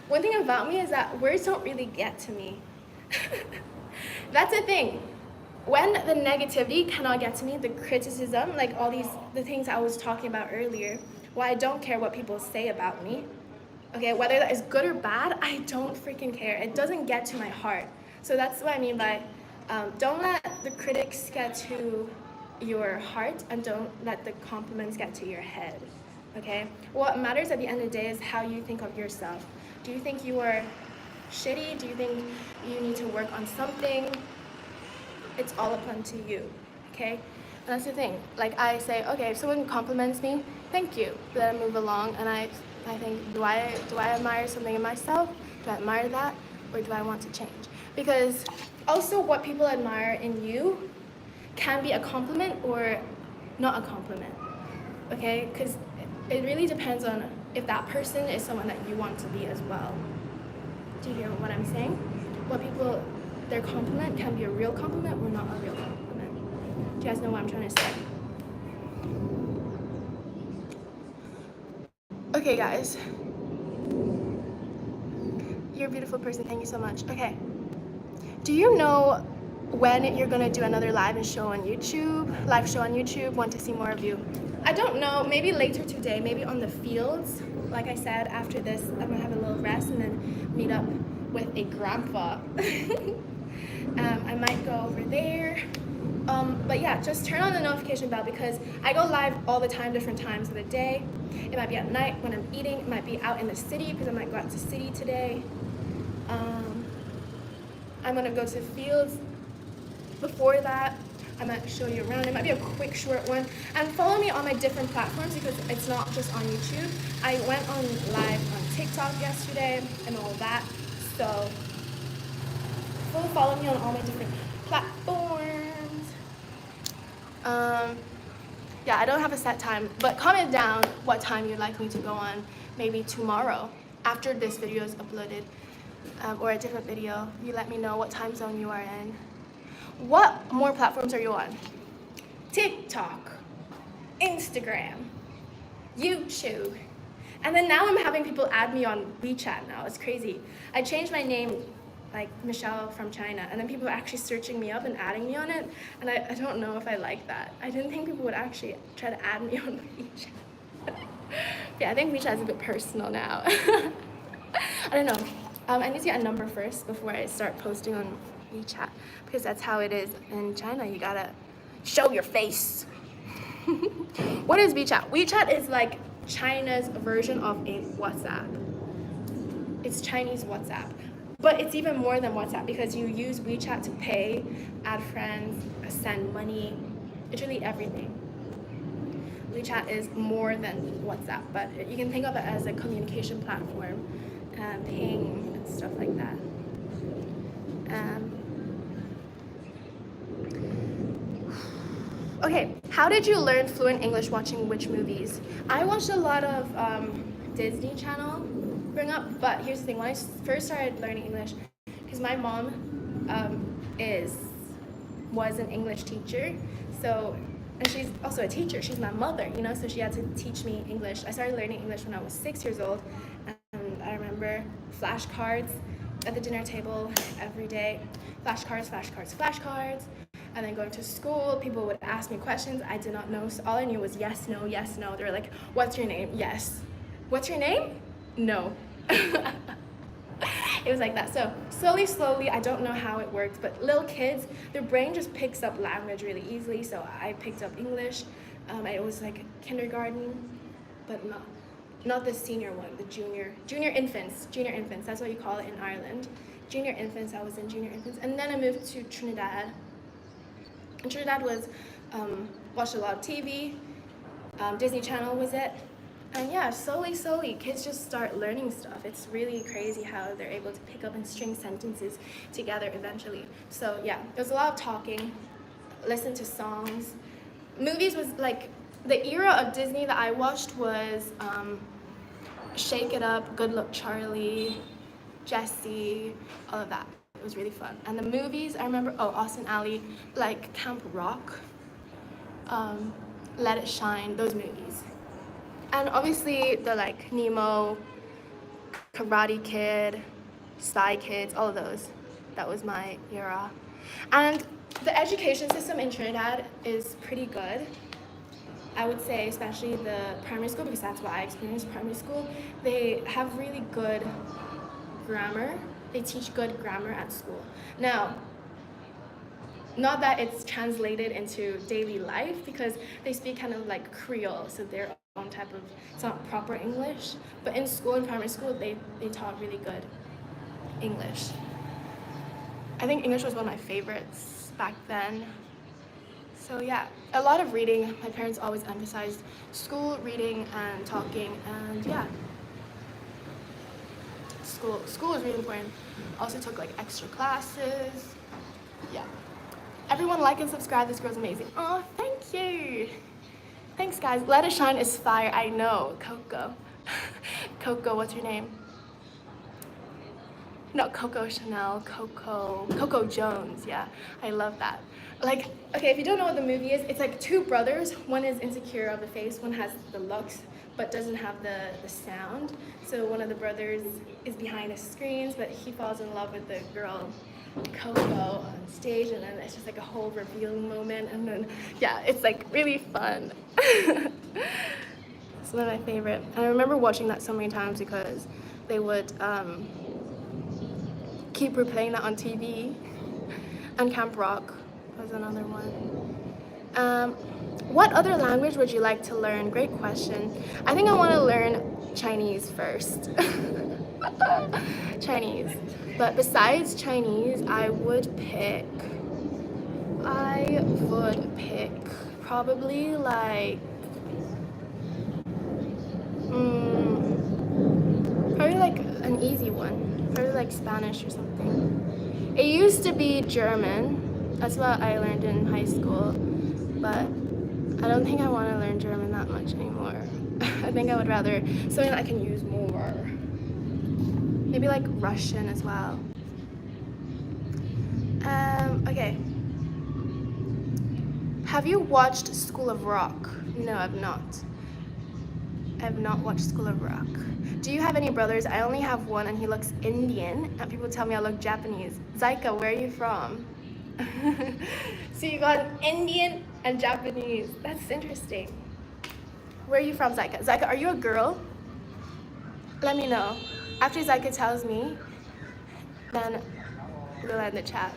one thing about me is that words don't really get to me. That's the thing. When the negativity cannot get to me, the criticism, the things I was talking about earlier, why I don't care what people say about me, Okay, whether that is good or bad, I don't freaking care. It doesn't get to my heart. So that's what I mean by don't let the critics get to your heart, and don't let the compliments get to your head. Okay? What matters at the end of the day is how you think of yourself. Do you think you are shitty? Do you think you need to work on something? It's all up to you. Okay? And that's the thing. Like I say, okay, if someone compliments me, thank you. Then I move along, and I think, do I admire something in myself? Do I admire that, or do I want to change? Because also what people admire in you can be a compliment or not a compliment. Okay? Because it really depends on if that person is someone that you want to be as well. Do you hear what I'm saying? What people, their compliment can be a real compliment or not a real compliment. Do you guys know what I'm trying to say? Okay, guys. You're a beautiful person. Thank you so much. Okay. Do you know when you're gonna do another live show on YouTube? Want to see more of you. I don't know. Maybe later today. Maybe on the fields. Like I said, after this, I'm gonna have a little rest and then meet up with a grandpa. I might go over there. But yeah, just turn on the notification bell because I go live all the time, different times of the day. It might be at night when I'm eating. It might be out in the city because I might go out to city today. I'm gonna go to fields. Before that, I might show you around. It might be a quick, short one. And follow me on my different platforms because it's not just on YouTube. I went on live on TikTok yesterday and all that. So follow me on all my different platforms. Yeah, I don't have a set time, but comment down what time you'd like me to go on. Maybe tomorrow after this video is uploaded, or a different video. You let me know what time zone you are in. What more platforms are you on? TikTok, Instagram, YouTube. And then now I'm having people add me on WeChat now. It's crazy. I changed my name, like Michelle from China, and then people are actually searching me up and adding me on it. And I don't know if I like that. I didn't think people would actually try to add me on WeChat. Yeah, I think WeChat is a bit personal now. I don't know. I need to get a number first before I start posting on WeChat, because that's how it is in China. You gotta show your face. What is WeChat? WeChat is like China's version of a WhatsApp. It's Chinese WhatsApp. But it's even more than WhatsApp because you use WeChat to pay, add friends, send money, literally everything. WeChat is more than WhatsApp, but you can think of it as a communication platform, paying and stuff like that. Okay, how did you learn fluent English watching which movies? I watched a lot of Disney Channel growing up, but here's the thing, when I first started learning English, because my mom was an English teacher, so, and she's also a teacher, she's my mother, you know, so she had to teach me English. I started learning English when I was 6 years old, and I remember flashcards at the dinner table every day. Flashcards, and then going to school, people would ask me questions I did not know, so all I knew was yes, no, yes, no. They were like, what's your name? Yes. What's your name? No. It was like that. So slowly, I don't know how it works, but little kids, their brain just picks up language really easily, so I picked up English. It was like kindergarten, but not the senior one, the junior infants, that's what you call it in Ireland. Junior infants, I was in junior infants, and then I moved to Trinidad. And Trinidad was, watched a lot of TV, Disney Channel was it, and yeah, slowly, kids just start learning stuff. It's really crazy how they're able to pick up and string sentences together eventually. So yeah, there's a lot of talking, listen to songs. Movies was like, the era of Disney that I watched was Shake It Up, Good Luck Charlie, Jessie, all of that. It was really fun. And the movies, I remember, Austin Alley, like Camp Rock, Let It Shine, those movies. And obviously the like Nemo, Karate Kid, Spy Kids, all of those. That was my era. And the education system in Trinidad is pretty good. I would say, especially the primary school, because that's what I experienced primary school, they have really good grammar. They teach good grammar at school. Now, not that it's translated into daily life, because they speak kind of like Creole, so their own type of, it's not proper English, but in school, in primary school, they taught really good English. I think English was one of my favorites back then. So yeah, a lot of reading. My parents always emphasized school, reading, and talking, and yeah. School is really important. Also took like extra classes. Yeah. Everyone like and subscribe. This girl's amazing. Oh, thank you. Thanks, guys. Let It Shine is fire. I know. Coco. Coco, what's your name? No, Coco Chanel. Coco Jones. Yeah, I love that. Like, okay, if you don't know what the movie is, it's like two brothers. One is insecure of the face. One has the looks, but doesn't have the sound. So one of the brothers is behind the screens, but he falls in love with the girl Coco on stage, and then it's just like a whole revealing moment, and then yeah, it's like really fun. It's one of my favorite. And I remember watching that so many times because they would keep replaying that on TV. And Camp Rock was another one. What other language would you like to learn? Great question. I think I want to learn Chinese first. Chinese. But besides Chinese, I would pick probably like probably like an easy one. Probably like Spanish or something. It used to be German. That's what I learned in high school. But I don't think I want to learn German that much anymore. I think I would rather something that I can use more. Maybe like Russian as well. Okay. Have you watched School of Rock? No, I've not. I have not watched School of Rock. Do you have any brothers? I only have one, and he looks Indian, and people tell me I look Japanese. Zaika, where are you from? So you got Indian and Japanese. That's interesting. Where are you from, Zaika? Zaika, are you a girl? Let me know. After Zaika tells me, then we'll end the chat.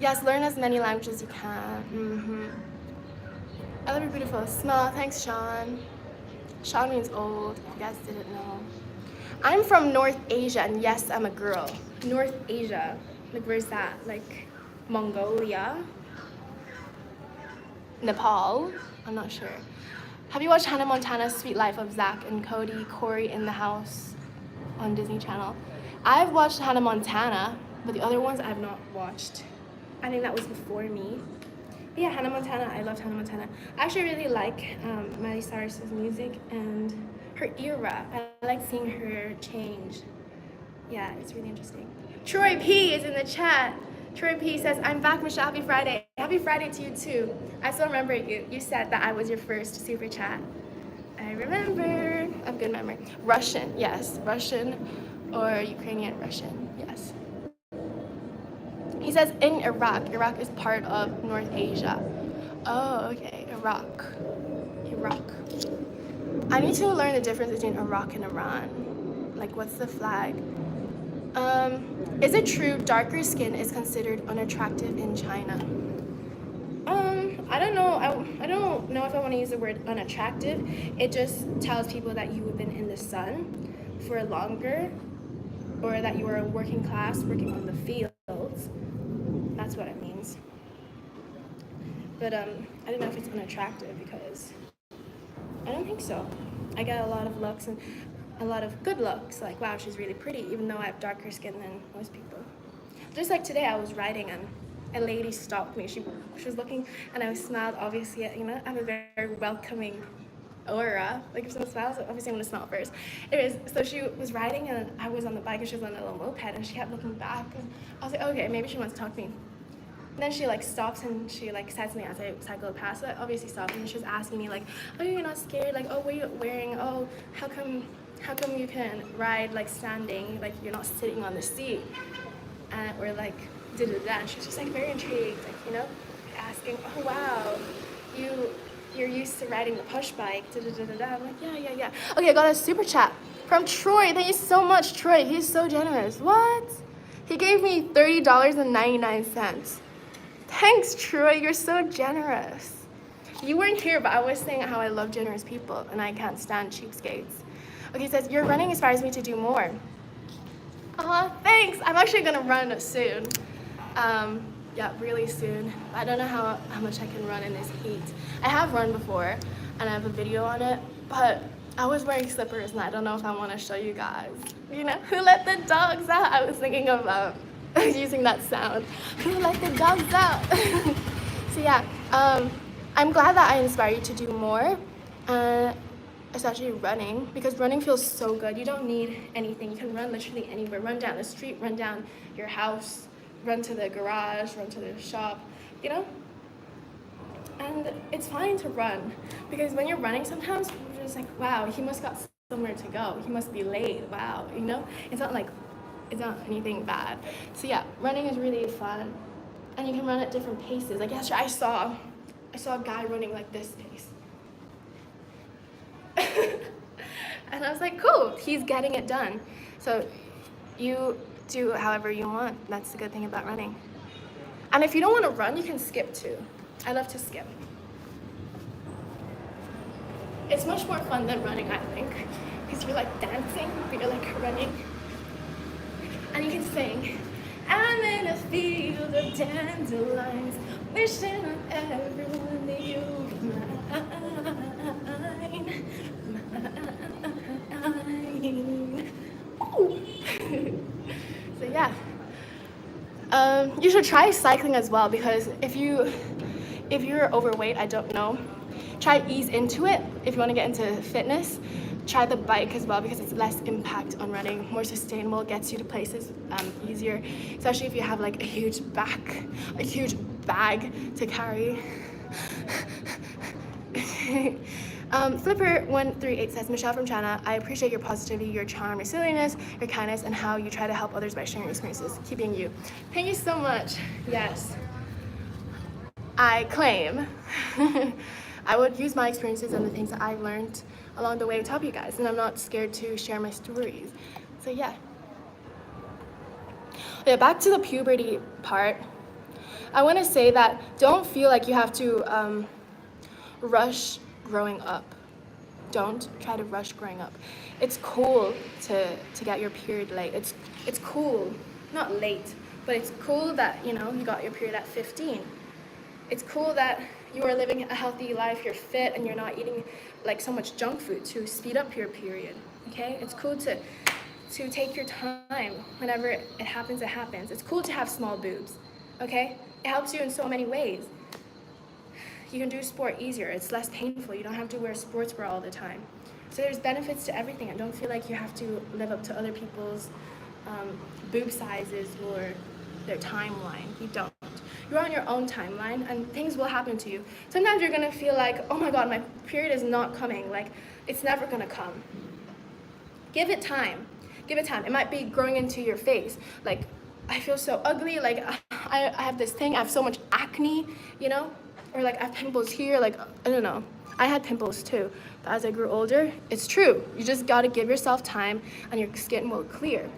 Yes, learn as many languages as you can. I love your beautiful smile. Thanks, Sean. Sean means old, if you guys didn't know. I'm from North Asia, and yes, I'm a girl. North Asia. Like, where's that? Like, Mongolia? Nepal? I'm not sure. Have you watched Hannah Montana's Sweet Life of Zach and Corey in the House on Disney Channel? I've watched Hannah Montana, but the other ones I've not watched. I think that was before me. But yeah, Hannah Montana, I loved Hannah Montana. I actually really like Miley Cyrus's music and her era. I like seeing her change. Yeah, it's really interesting. Troy P is in the chat. Troy P says, I'm back, Michelle. Happy Friday. Happy Friday to you too. I still remember you. You said that I was your first super chat. I remember. I have good memory. Russian, yes. Russian or Ukrainian Russian, yes. He says in Iraq. Iraq is part of North Asia. Oh, okay. Iraq. I need to learn the difference between Iraq and Iran. Like, what's the flag? Is it true darker skin is considered unattractive in China? I don't know. I don't know if I want to use the word unattractive. It just tells people that you have been in the sun for longer, or that you are a working class, working on the fields. That's what it means. But I don't know if it's unattractive, because I don't think so. I got a lot of looks and a lot of good looks. Like, wow, she's really pretty, even though I have darker skin than most people. Just like today, I was riding and a lady stopped me. She was looking, and I smiled. Obviously, you know, I have a very welcoming aura. Like, if someone smiles, obviously I'm gonna smile first. Anyways, so she was riding, and I was on the bike, and she was on a little moped, and she kept looking back, and I was like, okay, maybe she wants to talk to me. And then she like stops, and she like says to me as I cycled past. So I obviously stopped, and she was asking me like, oh, you're not scared? Like, oh, what are you wearing? Oh, how come you can ride like standing, like you're not sitting on the seat? Or like da-da-da. And she was just like very intrigued, like, you know, asking, oh wow, you you're used to riding the push bike. Da, da, da, da, da. I'm like, yeah. Okay, I got a super chat from Troy. Thank you so much, Troy. He's so generous. What? He gave me $30.99. Thanks, Troy. You're so generous. You weren't here, but I was saying how I love generous people and I can't stand cheapskates. Okay, he says, your running inspires me to do more. Thanks. I'm actually gonna run soon. Yeah, really soon. I don't know how much I can run in this heat. I have run before and I have a video on it, but I was wearing slippers and I don't know if I want to show you guys. You know, who let the dogs out? I was thinking of using that sound. Who let the dogs out? So yeah, I'm glad that I inspire you to do more, especially running, because running feels so good. You don't need anything. You can run literally anywhere. Run down the street, run down your house, run to the garage, run to the shop, you know? And it's fine to run, because when you're running sometimes, you're just like, wow, he must got somewhere to go. He must be late, wow, you know? It's not anything bad. So yeah, running is really fun. And you can run at different paces. Like yesterday, I saw a guy running like this pace. And I was like, cool, he's getting it done. So you do however you want. That's the good thing about running. And if you don't want to run, you can skip too. I love to skip. It's much more fun than running, I think, because you're like dancing, but you're like running. And you can sing. I'm in a field of dandelions, wishing on everyone that you were mine. Ooh. So yeah. You should try cycling as well, because if you're overweight, I don't know, try ease into it. If you want to get into fitness, try the bike as well, because it's less impact on running, more sustainable, gets you to places easier, especially if you have like a huge bag to carry. Flipper138 says, Michelle from China, I appreciate your positivity, your charm, your silliness, your kindness, and how you try to help others by sharing your experiences. Keep being you. Thank you so much. Yes, I claim I would use my experiences and the things that I've learned along the way to help you guys, and I'm not scared to share my stories. So yeah. Yeah, back to the puberty part. I want to say that don't feel like you have to rush growing up. Don't try to rush growing up. It's cool to get your period late. It's cool, not late, but it's cool that, you know, you got your period at 15. It's cool that you are living a healthy life, you're fit, and you're not eating like so much junk food to speed up your period, okay? It's cool to take your time. Whenever it happens, it happens. It's cool to have small boobs, okay? It helps you in so many ways. You can do sport easier. It's less painful. You don't have to wear a sports bra all the time. So there's benefits to everything, and don't feel like you have to live up to other people's boob sizes or their timeline. You don't. You're on your own timeline, and things will happen to you. Sometimes you're gonna feel like, oh my God, my period is not coming. Like, it's never gonna come. Give it time. Give it time. It might be growing into your face. Like, I feel so ugly. Like, I have this thing. I have so much acne, you know? Or like I have pimples here. Like, I don't know. I had pimples too. But as I grew older, it's true. You just gotta give yourself time, and your skin will clear.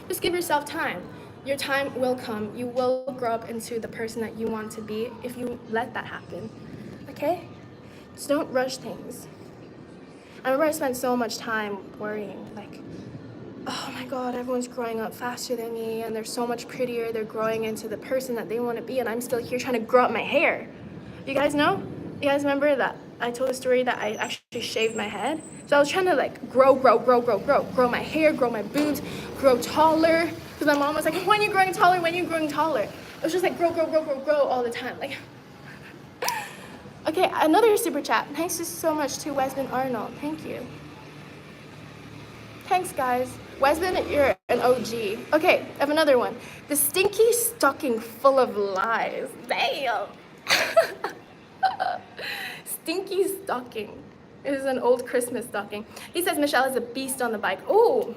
Just give yourself time. Your time will come. You will grow up into the person that you want to be if you let that happen, okay? Just don't rush things. I remember I spent so much time worrying, like, oh my God, everyone's growing up faster than me, and they're so much prettier. They're growing into the person that they want to be, and I'm still here trying to grow up my hair. You guys know? You guys remember that I told a story that I actually shaved my head? So I was trying to like grow my hair, grow my boobs, grow taller. Because my mom was like, when are you growing taller? When are you growing taller? It was just like grow all the time. Like, okay, another super chat. Thanks so much to Wesman Arnold. Thank you. Thanks, guys. Wesman, you're an OG. Okay, I have another one. The stinky stocking full of lies. Damn. Stinky stocking. It is an old Christmas stocking. He says Michelle is a beast on the bike. Oh,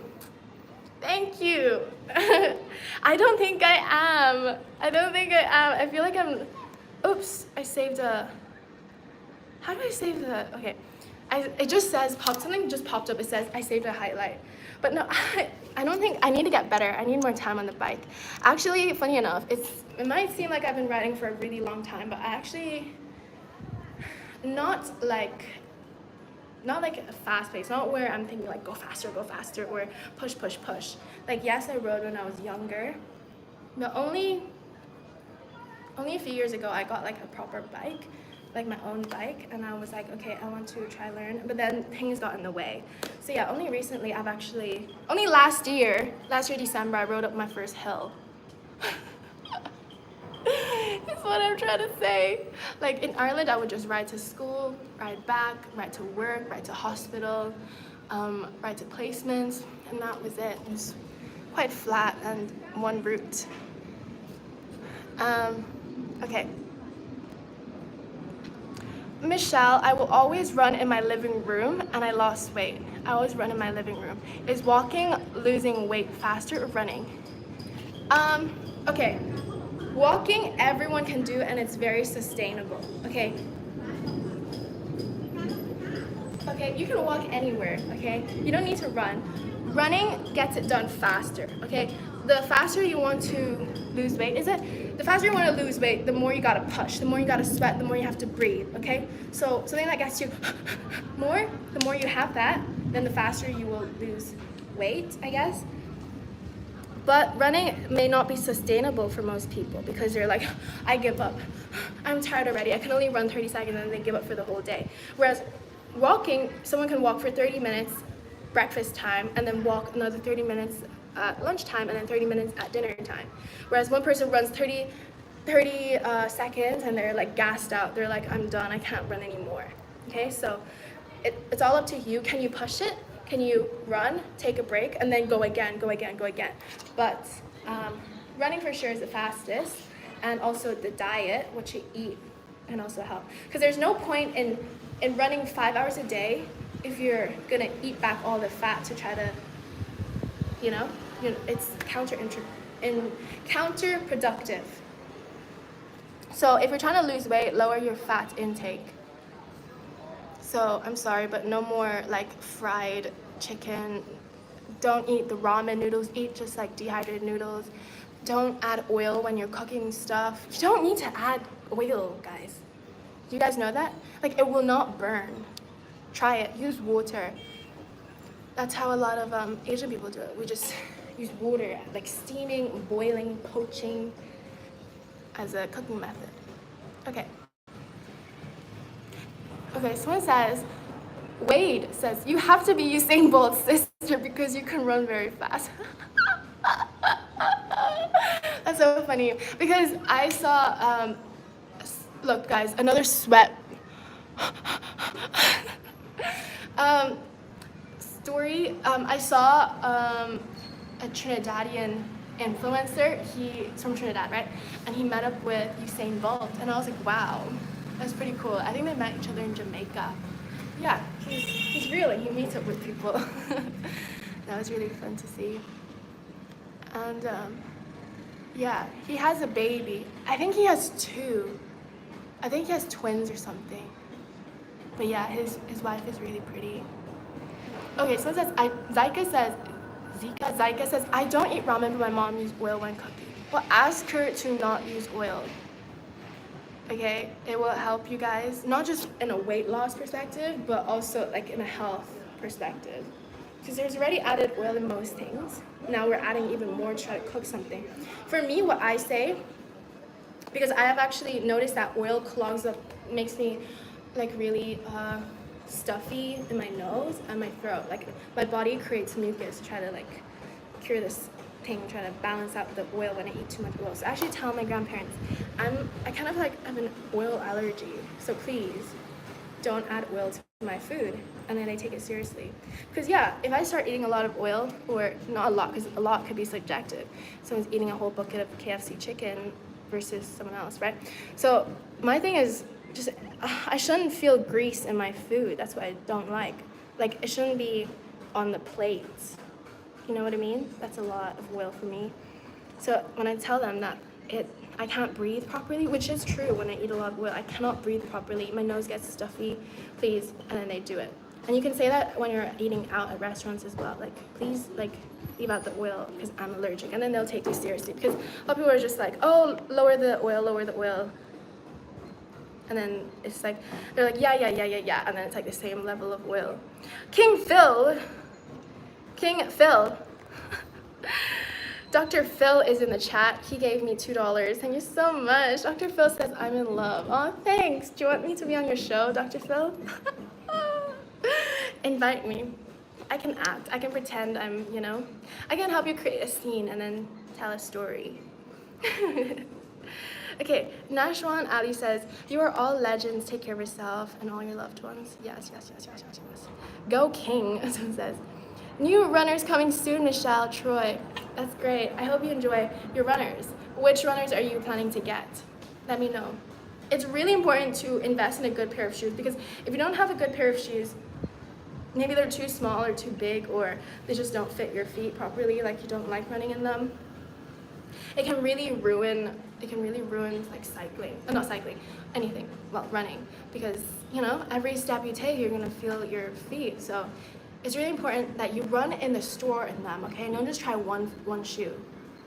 thank you. I don't think I am. I feel like I'm, oops, I saved a how do I save the, okay. It just says, something just popped up, it says, I saved a highlight. But no, I don't think, I need to get better. I need more time on the bike. Actually, funny enough, it might seem like I've been riding for a really long time, but I actually, not like a fast pace, not where I'm thinking like go faster, or push. Like, yes, I rode when I was younger, but only a few years ago I got like a proper bike, like my own bike, and I was like, okay, I want to try learn, but then things got in the way. So yeah, only recently only last year December, I rode up my first hill. That's what I'm trying to say. Like in Ireland, I would just ride to school, ride back, ride to work, ride to hospital, ride to placements, and that was it. It was quite flat and one route. Okay. Michelle, I will always run in my living room and I lost weight. I always run in my living room. Is walking losing weight faster or running? Okay. Walking everyone can do and it's very sustainable, okay? Okay, you can walk anywhere, okay? You don't need to run. Running gets it done faster, okay? The faster you want to lose weight, the faster you want to lose weight, the more you gotta push, the more you gotta sweat, the more you have to breathe, okay? So something that gets you more, the more you have that, then the faster you will lose weight, I guess. But running may not be sustainable for most people because they're like, I give up. I'm tired already. I can only run 30 seconds and then they give up for the whole day. Whereas walking, someone can walk for 30 minutes breakfast time and then walk another 30 minutes at lunchtime and then 30 minutes at dinner time. Whereas one person runs 30 seconds and they're like gassed out. They're like, I'm done. I can't run anymore. Okay, so it's all up to you. Can you push it? Can you run, take a break, and then go again? But running for sure is the fastest, and also the diet, what you eat, and also help. Because there's no point in running 5 hours a day if you're gonna eat back all the fat to try to, it's counterproductive. So if you're trying to lose weight, lower your fat intake. So I'm sorry, but no more like fried chicken. Don't eat the ramen noodles, eat just like dehydrated noodles. Don't add oil when you're cooking stuff. You don't need to add oil, guys. Do you guys know that? Like, it will not burn. Try it, use water. That's how a lot of Asian people do it. We just use water, like steaming, boiling, poaching as a cooking method. Okay, someone says, Wade says, you have to be Usain Bolt's sister because you can run very fast. That's so funny because I saw, look guys, another sweat story. I saw a Trinidadian influencer. He's from Trinidad, right? And he met up with Usain Bolt, and I was like, wow, that's pretty cool. I think they met each other in Jamaica. Yeah, he's real and he meets up with people. That was really fun to see. And yeah, he has a baby. I think he has two. I think he has twins or something. But yeah, his wife is really pretty. Okay, so it says, Zika says, I don't eat ramen, but my mom uses oil when cooking. Well, ask her to not use oil. Okay, it will help you guys, not just in a weight loss perspective, but also like in a health perspective. Because there's already added oil in most things. Now we're adding even more to try to cook something. For me, what I say, because I have actually noticed that oil clogs up, makes me like really stuffy in my nose and my throat. Like my body creates mucus to try to like cure this thing, try to balance out the oil when I eat too much oil. So I actually tell my grandparents, I kind of like have an oil allergy, so please don't add oil to my food. And then I take it seriously. Because yeah, if I start eating a lot of oil, or not a lot, because a lot could be subjective. Someone's eating a whole bucket of KFC chicken versus someone else, right? So my thing is just, I shouldn't feel grease in my food. That's what I don't like. Like, it shouldn't be on the plates. You know what I mean? That's a lot of oil for me. So when I tell them that I can't breathe properly, which is true when I eat a lot of oil. I cannot breathe properly. My nose gets stuffy, please. And then they do it. And you can say that when you're eating out at restaurants as well. Like, please, like, leave out the oil because I'm allergic. And then they'll take you seriously because a lot of people are just like, oh, lower the oil, lower the oil. And then it's like, they're like, yeah. And then it's like the same level of oil. King Phil. Dr. Phil is in the chat. He gave me $2. Thank you so much. Dr. Phil says, I'm in love. Oh, thanks. Do you want me to be on your show, Dr. Phil? Invite me. I can act. I can pretend I'm, you know. I can help you create a scene and then tell a story. Okay, Nashwan Ali says, you are all legends. Take care of yourself and all your loved ones. Yes. Go King, someone says. New runners coming soon, Michelle, Troy. That's great. I hope you enjoy your runners. Which runners are you planning to get? Let me know. It's really important to invest in a good pair of shoes because if you don't have a good pair of shoes, maybe they're too small or too big or they just don't fit your feet properly, like you don't like running in them. It can really ruin like anything, well, running, because, you know, every step you take, you're gonna feel your feet. So it's really important that you run in the store in them, okay? And don't just try one shoe.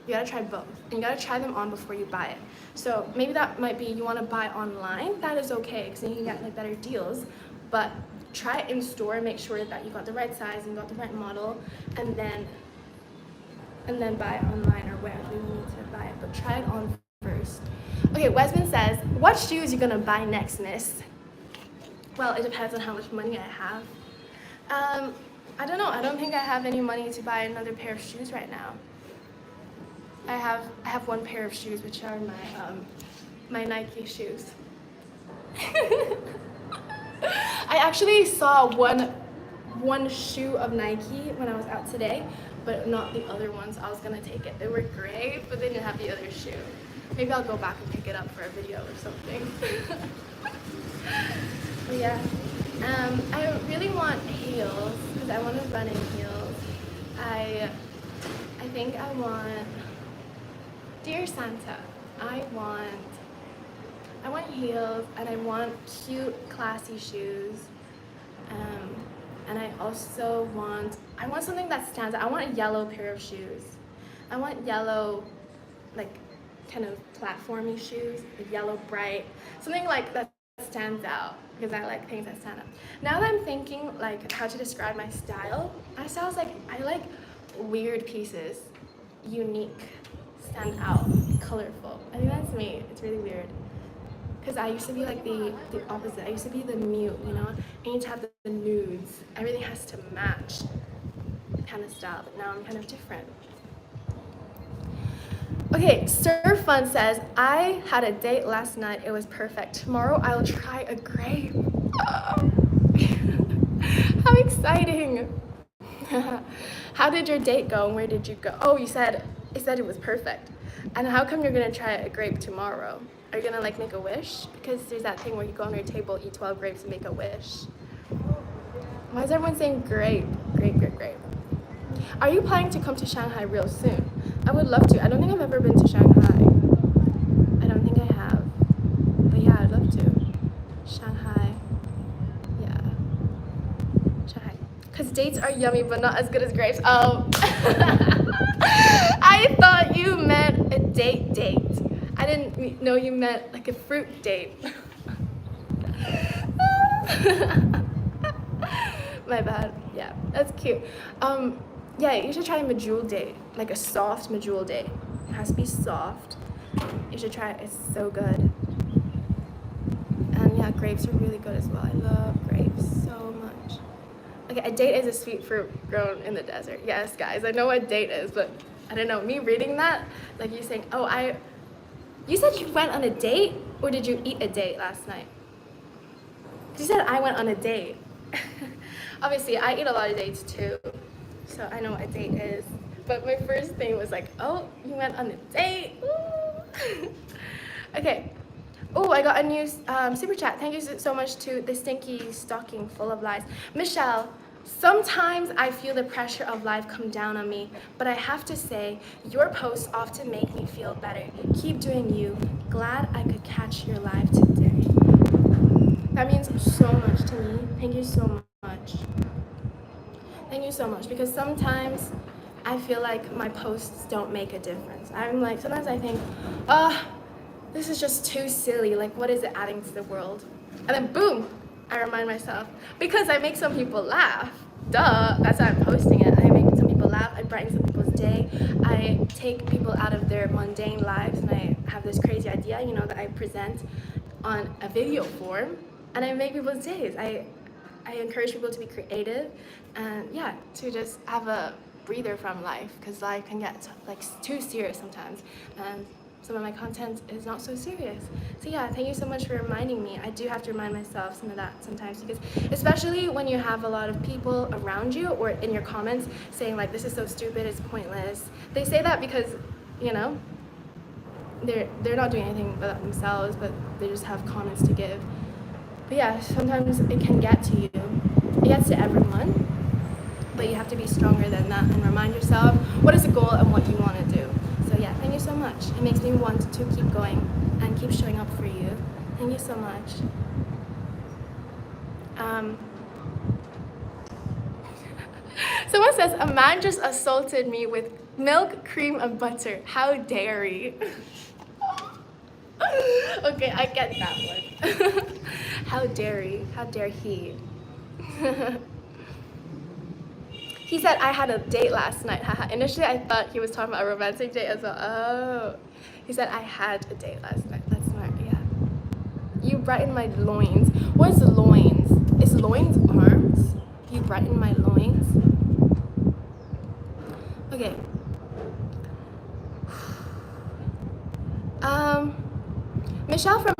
You gotta try both, and you gotta try them on before you buy it. So maybe that might be you wanna buy online, that is okay, because then you can get like better deals, but try it in store, make sure that you got the right size and you got the right model, and then buy it online or wherever you need to buy it, but try it on first. Okay, Wesman says, what shoes are you gonna buy next, miss? Well, it depends on how much money I have. I don't know, I don't think I have any money to buy another pair of shoes right now. I have one pair of shoes, which are my Nike shoes. I actually saw one shoe of Nike when I was out today, but not the other ones. I was gonna take it. They were gray, but they didn't have the other shoe. Maybe I'll go back and pick it up for a video or something. But yeah, I really want heels because I want to run in heels. I think I want, dear Santa, I want heels and I want cute, classy shoes. And I also want something that stands out. I want a yellow pair of shoes. I want yellow, like, kind of platformy shoes, like yellow bright, something like that stands out, because I like things that stand out. Now that I'm thinking like how to describe my style is like, I like weird pieces, unique, stand out, colorful. I think that's me. It's really weird. Because I used to be like the opposite. I used to be the mute, you know? I need to have the nudes. Everything has to match kind of style, but now I'm kind of different. Okay, Surf Fun says, I had a date last night. It was perfect. Tomorrow I will try a grape. Oh. How exciting. How did your date go and where did you go? Oh, you said it was perfect. And how come you're gonna try a grape tomorrow? Are you gonna like make a wish? Because there's that thing where you go on your table, eat 12 grapes and make a wish. Why is everyone saying grape? Grape. Are you planning to come to Shanghai real soon? I would love to. I don't think I've ever been to Shanghai. I don't think I have. But yeah, I'd love to. Shanghai. Yeah. Shanghai. Because dates are yummy but not as good as grapes. Oh. I thought you meant a date. I didn't know you meant like a fruit date. My bad. Yeah, that's cute. Yeah, you should try a medjool date, like a soft medjool date. It has to be soft. You should try it. It's so good. And yeah, grapes are really good as well. I love grapes so much. Okay, a date is a sweet fruit grown in the desert. Yes, guys, I know what date is, but I don't know. Me reading that, like you saying, oh, you said you went on a date, or did you eat a date last night? You said I went on a date. Obviously, I eat a lot of dates too, so I know what a date is. But my first thing was like, oh, you went on a date. Okay. Oh, I got a new super chat. Thank you so much to the stinky stocking full of lies. Michelle, Sometimes I feel the pressure of life come down on me, but I have to say, your posts often make me feel better. Keep doing you. Glad I could catch your live today. That means so much to me. Thank you so much. Thank you so much, because sometimes I feel like my posts don't make a difference. I'm like, sometimes I think, this is just too silly. Like, what is it adding to the world? And then boom, I remind myself, because I make some people laugh. Duh, that's why I'm posting it. I make some people laugh, I brighten some people's day, I take people out of their mundane lives, and I have this crazy idea, you know, that I present on a video form, and I make people's days. I encourage people to be creative, and yeah, to just have a breather from life, because life can get like too serious sometimes, and some of my content is not so serious. So yeah, thank you so much for reminding me. I do have to remind myself some of that sometimes, because especially when you have a lot of people around you or in your comments saying like, this is so stupid, it's pointless. They say that because, you know, they're not doing anything about themselves, but they just have comments to give. But yeah, sometimes it can get to you. It gets to everyone, but you have to be stronger than that and remind yourself what is the goal and what you want to do. So yeah, thank you so much. It makes me want to keep going and keep showing up for you. Thank you so much. Someone says, a man just assaulted me with milk, cream, and butter. How dare he? Okay, I get that one. How dare he? How dare he? He said, I had a date last night. Initially, I thought he was talking about a romantic date as well. Oh. He said, I had a date last night. That's smart, yeah. You brighten my loins. What is loins? Is loins arms? You brighten my loins? Okay. Michelle from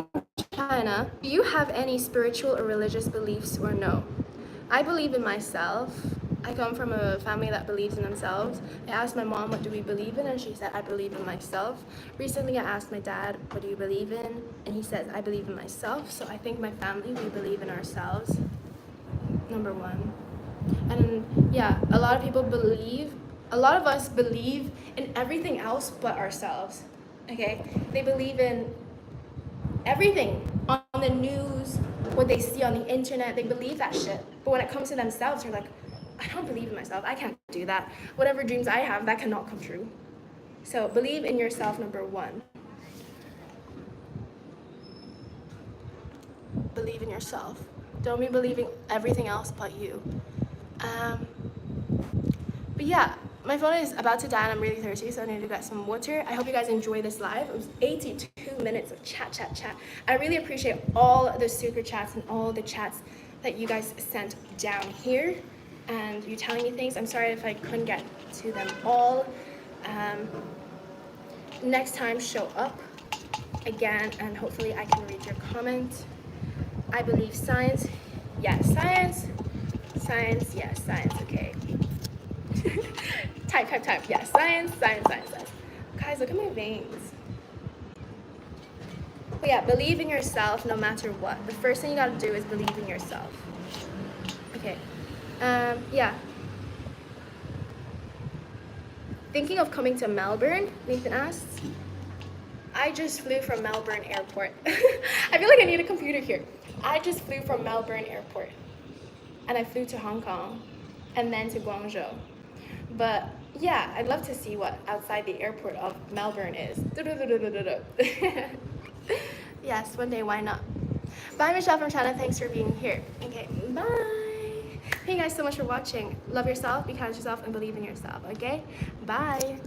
China, do you have any spiritual or religious beliefs or no? I believe in myself. I come from a family that believes in themselves. I asked my mom, what do we believe in? And she said, I believe in myself. Recently, I asked my dad, what do you believe in? And he says, I believe in myself. So I think my family, we believe in ourselves, number one. And yeah, a lot of us believe in everything else but ourselves, okay? They believe in everything on the news, what they see on the internet, they believe that shit. But when it comes to themselves, they're like, I don't believe in myself. I can't do that. Whatever dreams I have, that cannot come true. So believe in yourself, number one. Believe in yourself. Don't be believing everything else but you. But yeah, my phone is about to die and I'm really thirsty, so I need to get some water. I hope you guys enjoy this live. It was 82 minutes of chat. I really appreciate all the super chats and all the chats that you guys sent down here, and you telling me things. I'm sorry if I couldn't get to them all. Next time, show up again, and hopefully I can read your comment. I believe science. Yes, science. Science, yes, science, okay. Type. Yes, science. Guys, look at my veins. But yeah, believe in yourself no matter what. The first thing you gotta do is believe in yourself. Okay. Yeah. Thinking of coming to Melbourne, Nathan asks. I just flew from Melbourne Airport. I feel like I need a computer here. I just flew from Melbourne Airport. And I flew to Hong Kong and then to Guangzhou. But yeah, I'd love to see what outside the airport of Melbourne is. Yes, one day, why not? Bye, Michelle from China. Thanks for being here. Okay, bye. Thank you guys so much for watching. Love yourself, be kind to yourself, and believe in yourself, okay? Bye.